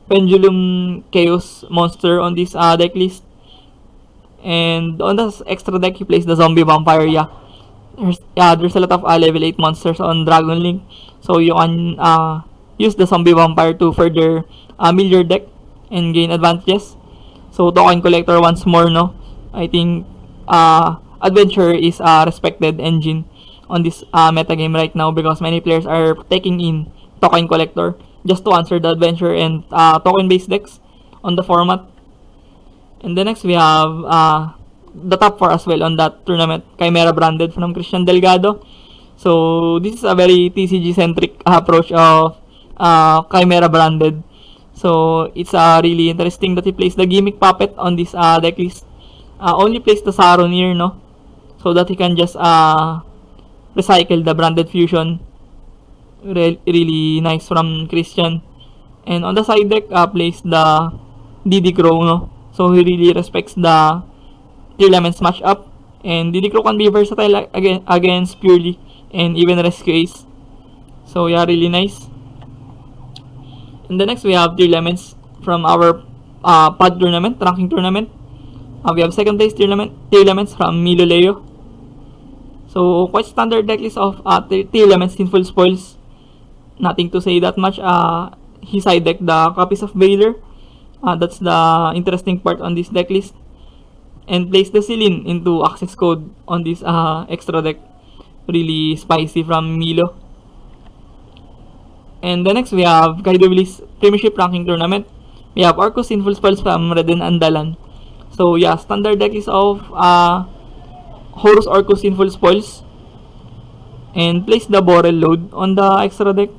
Pendulum Chaos monster on this deck list. And on the extra deck, he plays the Zombie Vampire. There's a lot of level 8 monsters on Dragon Link. So you can use the Zombie Vampire to further mill your deck and gain advantages. So Token Collector once more, no? I think Adventure is a respected engine on this metagame right now, because many players are taking in Token Collector just to answer the Adventure and token based decks on the format. And then next we have the top 4 as well on that tournament, Chimera Branded from Christian Delgado. So this is a very TCG centric approach of Chimera Branded. So it's really interesting that he plays the Gimmick Puppet on this deck list. Only plays the Saronir, no? So that he can just recycle the Branded Fusion. Really nice from Christian. And on the side deck, plays the DD Crow, no? So he really respects the Elements matchup. And DD Crow can be versatile against Purely and even Rescue Ace. So yeah, really nice. And the next we have Elements from our pod tournament, ranking tournament. We have second place Elements from Milo Leo. So quite standard decklist of Elements in full spoils. Nothing to say that much. He side decked the copies of Baylor. That's the interesting part on this deck list. And place the Celine into access code on this extra deck. Really spicy from Milo. And the next we have Kaido Village Premiership Ranking Tournament. We have Arcus in full spells from Reden Andalan. So yeah, standard deck is of Horus Arcus in full spoils. And place the Borel load on the extra deck.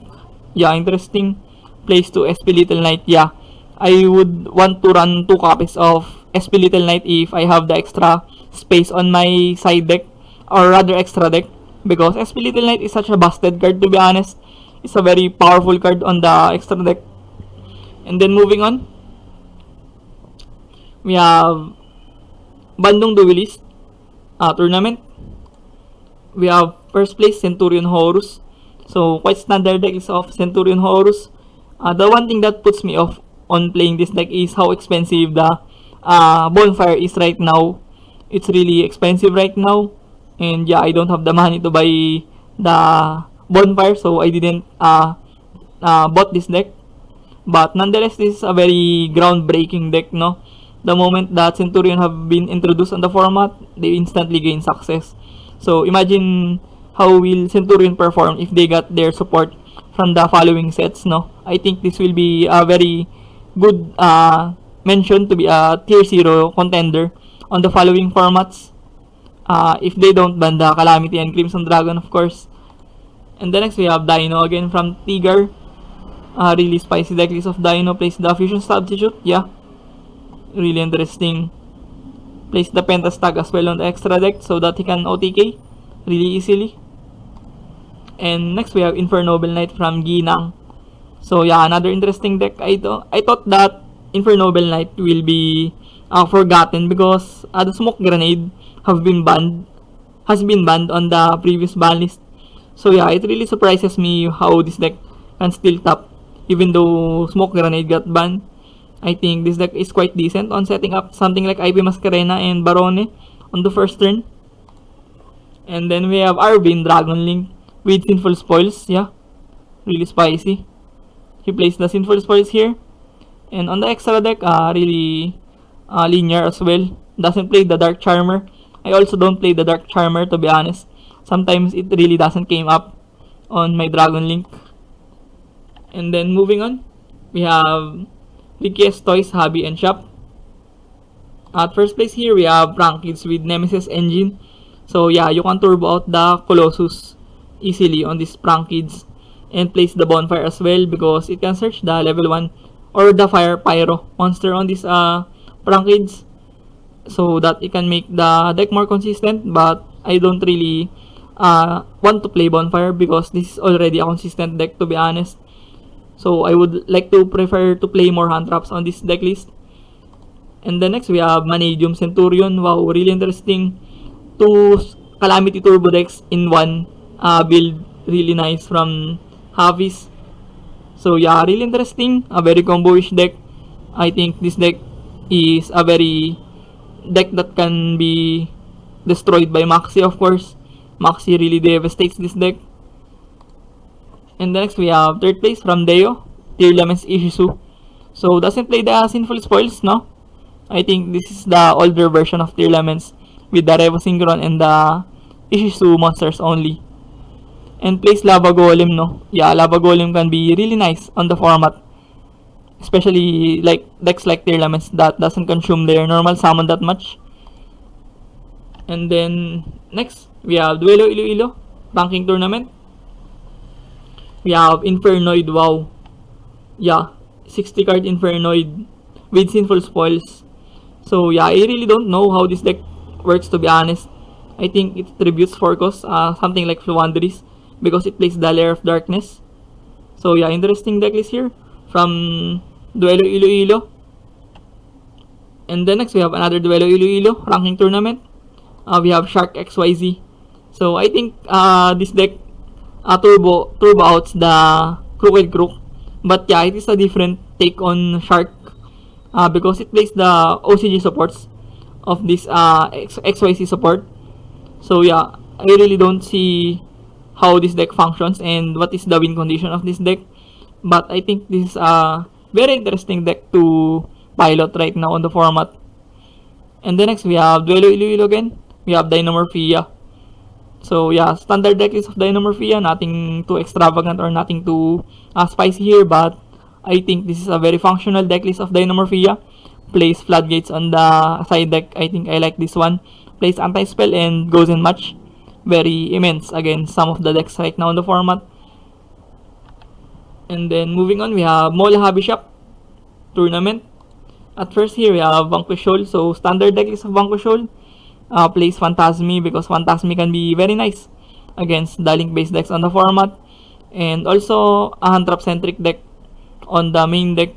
Yeah, interesting. Place to SP Little Knight. Yeah, I would want to run 2 copies of SP Little Knight if I have the extra space on my side deck, or rather extra deck, because SP Little Knight is such a busted card, to be honest. It's a very powerful card on the extra deck. And then moving on, we have Bandung Duelist tournament. We have first place Centurion Horus. So quite standard deck is of Centurion Horus. The one thing that puts me off on playing this deck is how expensive the Bonfire is right now. It's really expensive right now, and yeah, I don't have the money to buy the Bonfire, so I didn't bought this deck. But nonetheless, this is a very groundbreaking deck, no? The moment that Centurion have been introduced on the format, they instantly gain success. So imagine how will Centurion perform if they got their support from the following sets, no? I think this will be a very good mention to be a tier 0 contender on the following formats. If they don't ban the Calamity and Crimson Dragon, of course. And then next we have Dino again from Tigar. Really spicy decklist of Dino. Plays the Fusion Substitute. Yeah, really interesting. Place the Pentastag as well on the extra deck so that he can OTK really easily. And next we have Infernoble Knight from Ginang. So yeah, another interesting deck. I thought that Infernoble Knight will be forgotten because the smoke grenade has been banned on the previous ban list. So yeah, it really surprises me how this deck can still top even though smoke grenade got banned. I think this deck is quite decent on setting up something like IP Mascarena and Barone on the first turn. And then we have Arvin Dragon Link with Sinful Spoils. Yeah, really spicy. He plays the Sinful Spoils here. And on the extra deck, really linear as well. Doesn't play the Dark Charmer. I also don't play the Dark Charmer, to be honest. Sometimes it really doesn't came up on my Dragon Link. And then moving on, we have Ricky's Toys, Hobby, and Shop. At first place here, we have Prank Kids with Nemesis Engine. So yeah, you can turbo out the Colossus easily on this Prank Kids and place the Bonfire as well because it can search the level 1 or the Fire Pyro monster on this Prank Kids so that it can make the deck more consistent. But I don't really want to play Bonfire because this is already a consistent deck, to be honest. So I would like to prefer to play more hand traps on this deck list. And then next we have Manadium Centurion. Wow, really interesting. 2 Calamity Turbo decks in one build. Really nice from Havis. So yeah, really interesting. A very combo-ish deck. I think this deck is a very deck that can be destroyed by Maxi, of course. Maxi really devastates this deck. And next we have third place from Deo, Tearlaments Ishizu. So doesn't play the Sinful Spoils, no? I think this is the older version of Tearlaments with the Revo Synchron and the Ishizu monsters only. And plays Lava Golem, no? Yeah, Lava Golem can be really nice on the format. Especially like decks like Tearlaments that doesn't consume their normal summon that much. And then next we have Duelo Iloilo Ranking Tournament. We have Infernoid. Wow. Yeah, 60 card Infernoid with Sinful Spoils. So yeah, I really don't know how this deck works, to be honest. I think it tributes Forcos, something like Fluanderis, because it plays the Lair of Darkness. So yeah, interesting deck list here from Duelo Iloilo. And then next we have another Duelo Iloilo Ranking Tournament. We have Shark XYZ. So I think this deck turbo outs the Crooked Crook. But yeah, it is a different take on Shark because it plays the OCG supports of this XYZ support. So yeah, I really don't see how this deck functions and what is the win condition of this deck. But I think this is a very interesting deck to pilot right now on the format. And then next we have Duelo Iloilo again. We have Dynamorphia. So yeah, standard deck list of Dynamorphia. Nothing too extravagant or nothing too spicy here. But I think this is a very functional deck list of Dynamorphia. Plays Floodgates on the side deck. I think I like this one. Plays Anti-Spell and goes in match. Very immense against some of the decks right now in the format. And then moving on, we have Mall Hobby Shop Tournament. At first here, we have Vanquishol. So standard deck list of Vanquishol. Plays Phantasmi because Phantasmi can be very nice against the link-based decks on the format. And also a hand trap centric deck on the main deck.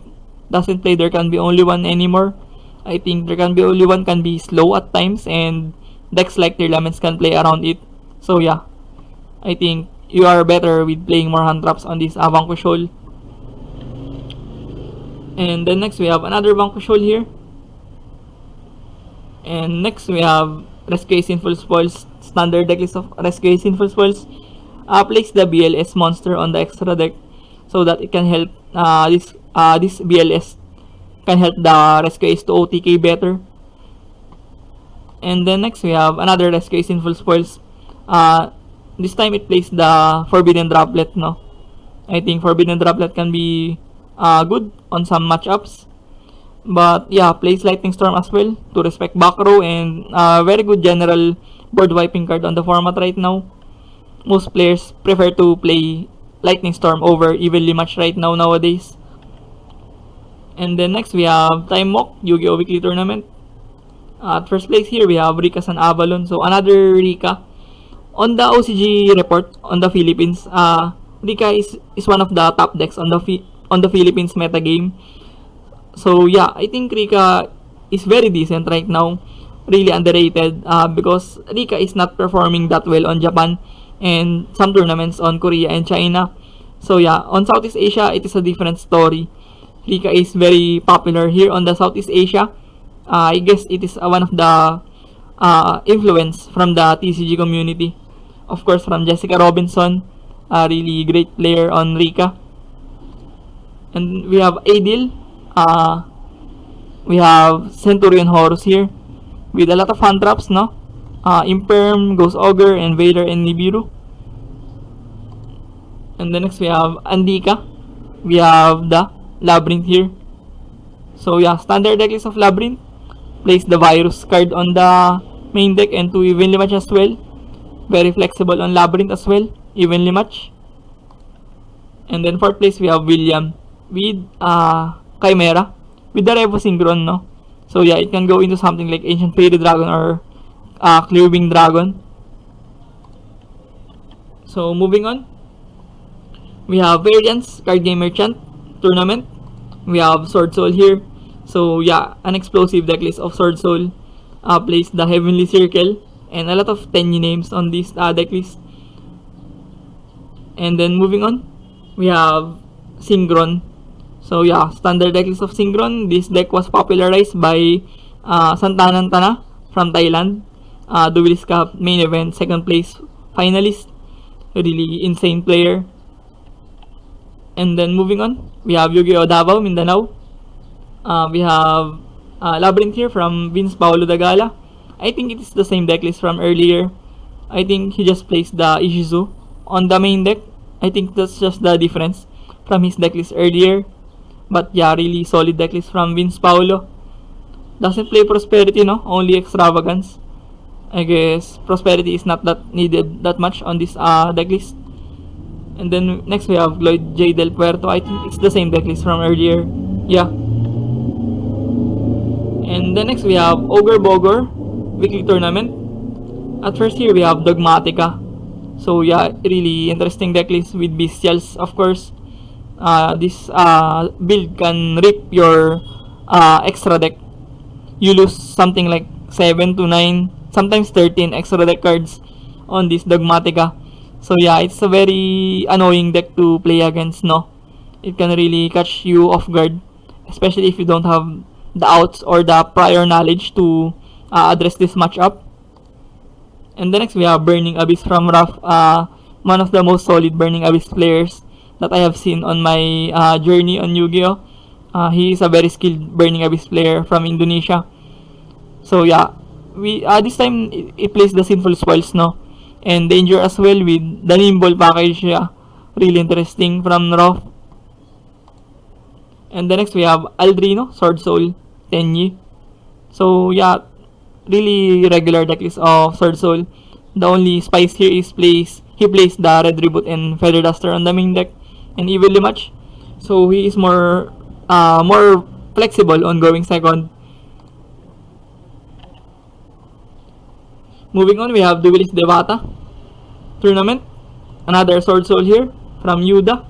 Doesn't play There Can Be Only One anymore. I think There Can Be Only One can be slow at times and decks like Tearlaments can play around it. So yeah, I think you are better with playing more hand traps on this Vanquishol. And then next we have another Vanquishol here. And next we have Rescue Sinful Spoils. Standard deck list of Rescue Sinful Spoils. Place the BLS monster on the extra deck so that it can help this BLS can help the Rescue Ace to OTK better. And then next we have another Rescue Sinful Spoils. This time it plays the Forbidden Droplet, no? I think Forbidden Droplet can be good on some matchups. But yeah, plays Lightning Storm as well to respect back row and very good general board wiping card on the format right now. Most players prefer to play Lightning Storm over Evenly Match right now nowadays. And then next we have Time Walk Yu-Gi-Oh! Weekly Tournament. At first place here we have Rika San Avalon. So another Rika. On the OCG report on the Philippines, Rika is one of the top decks on the Philippines metagame. So yeah, I think Rika is very decent right now. Really underrated because Rika is not performing that well on Japan and some tournaments on Korea and China. So yeah, on Southeast Asia, it is a different story. Rika is very popular here on the Southeast Asia. I guess it is one of the influence from the TCG community. Of course, from Jessica Robinson, a really great player on Rika. And we have Adil. We have Centurion Horus here with a lot of hand traps, no? Imperm, Ghost Ogre, and Vader and Nibiru. And then next we have Andika. We have the Labyrinth here. So yeah, standard deck list of Labyrinth. Place the Virus card on the main deck and 2 evenly match as well. Very flexible on Labyrinth as well, evenly match. And then 4th place we have William with Chimera with the Revo Synchron, no? So yeah, it can go into something like Ancient Fairy Dragon or Clearwing Dragon. So moving on, we have Variants Card Game Merchant Tournament. We have Sword Soul here. So yeah, an explosive decklist of Sword Soul. Place the Heavenly Circle and a lot of 10 names on this decklist. And then moving on, we have Synchron. So yeah, standard decklist of Synchron. This deck was popularized by Santanan Tana from Thailand. Duelist Cup main event, 2nd place finalist. Really insane player. And then moving on, we have Yu-Gi-Oh! Davao, Mindanao. We have Labyrinth here from Vince Paulo Dagala. I think it is the same decklist from earlier. I think he just placed the Ishizu on the main deck. I think that's just the difference from his decklist earlier. But yeah, really solid decklist from Vince Paulo. Doesn't play Prosperity, no? Only Extravagance. I guess Prosperity is not that needed that much on this decklist. And then next we have Lloyd J. Del Puerto. I think it's the same decklist from earlier. Yeah. And then next we have Ogre Bogor Weekly Tournament. At first here we have Dogmatica. So yeah, really interesting decklist with Bestials, of course. This build can rip your extra deck. You lose something like 7 to 9, sometimes 13 extra deck cards on this Dogmatica. So yeah, it's a very annoying deck to play against, no? It can really catch you off guard, especially if you don't have the outs or the prior knowledge to address this matchup. And the next we have Burning Abyss from Raf, one of the most solid Burning Abyss players that I have seen on my journey on Yu-Gi-Oh! He is a very skilled Burning Abyss player from Indonesia. So yeah, we this time it plays the Sinful Spoils, no? And Danger as well with the Nimble package. Yeah, really interesting from Raf. And the next we have Aldrino, Sword Soul, Tenyi. So yeah, really regular decklist of Sword Soul. The only spice here is he plays the Red Reboot and Feather Duster on the main deck and evenly match. So he is more flexible on going second. Moving on, we have Duelist Devata Tournament. Another Sword Soul here from Yuda.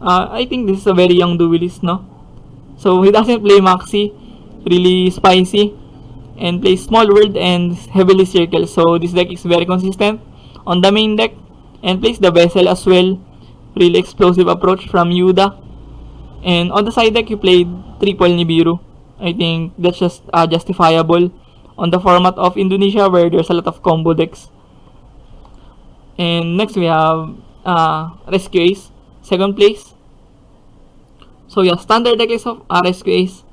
I think this is a very young duelist, no? So he doesn't play Maxi, really spicy, and plays Small World and Heavily Circle. So this deck is very consistent on the main deck and plays the Vessel as well. Really explosive approach from Yuda. And on the side deck, he played Triple Nibiru. I think that's just justifiable on the format of Indonesia where there's a lot of combo decks. And next we have Rescue Ace, 2nd place. So yeah, standard decklist of Rescue Ace.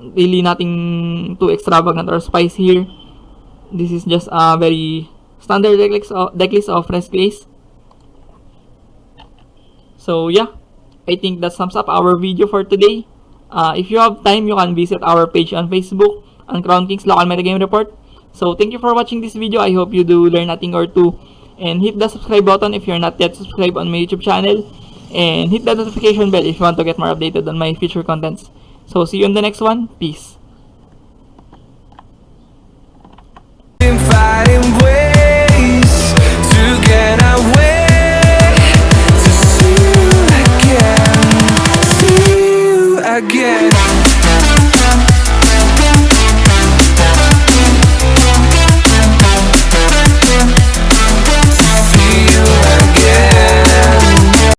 Really nothing too extravagant or spicy here. This is just a very standard decklist of Rescue Ace. So yeah, I think that sums up our video for today. If you have time, you can visit our page on Facebook on Crown Kings Local Metagame Report. So thank you for watching this video. I hope you do learn a thing or two. And hit the subscribe button if you're not yet subscribed on my YouTube channel. And hit the notification bell if you want to get more updated on my future contents. So see you in the next one. Peace.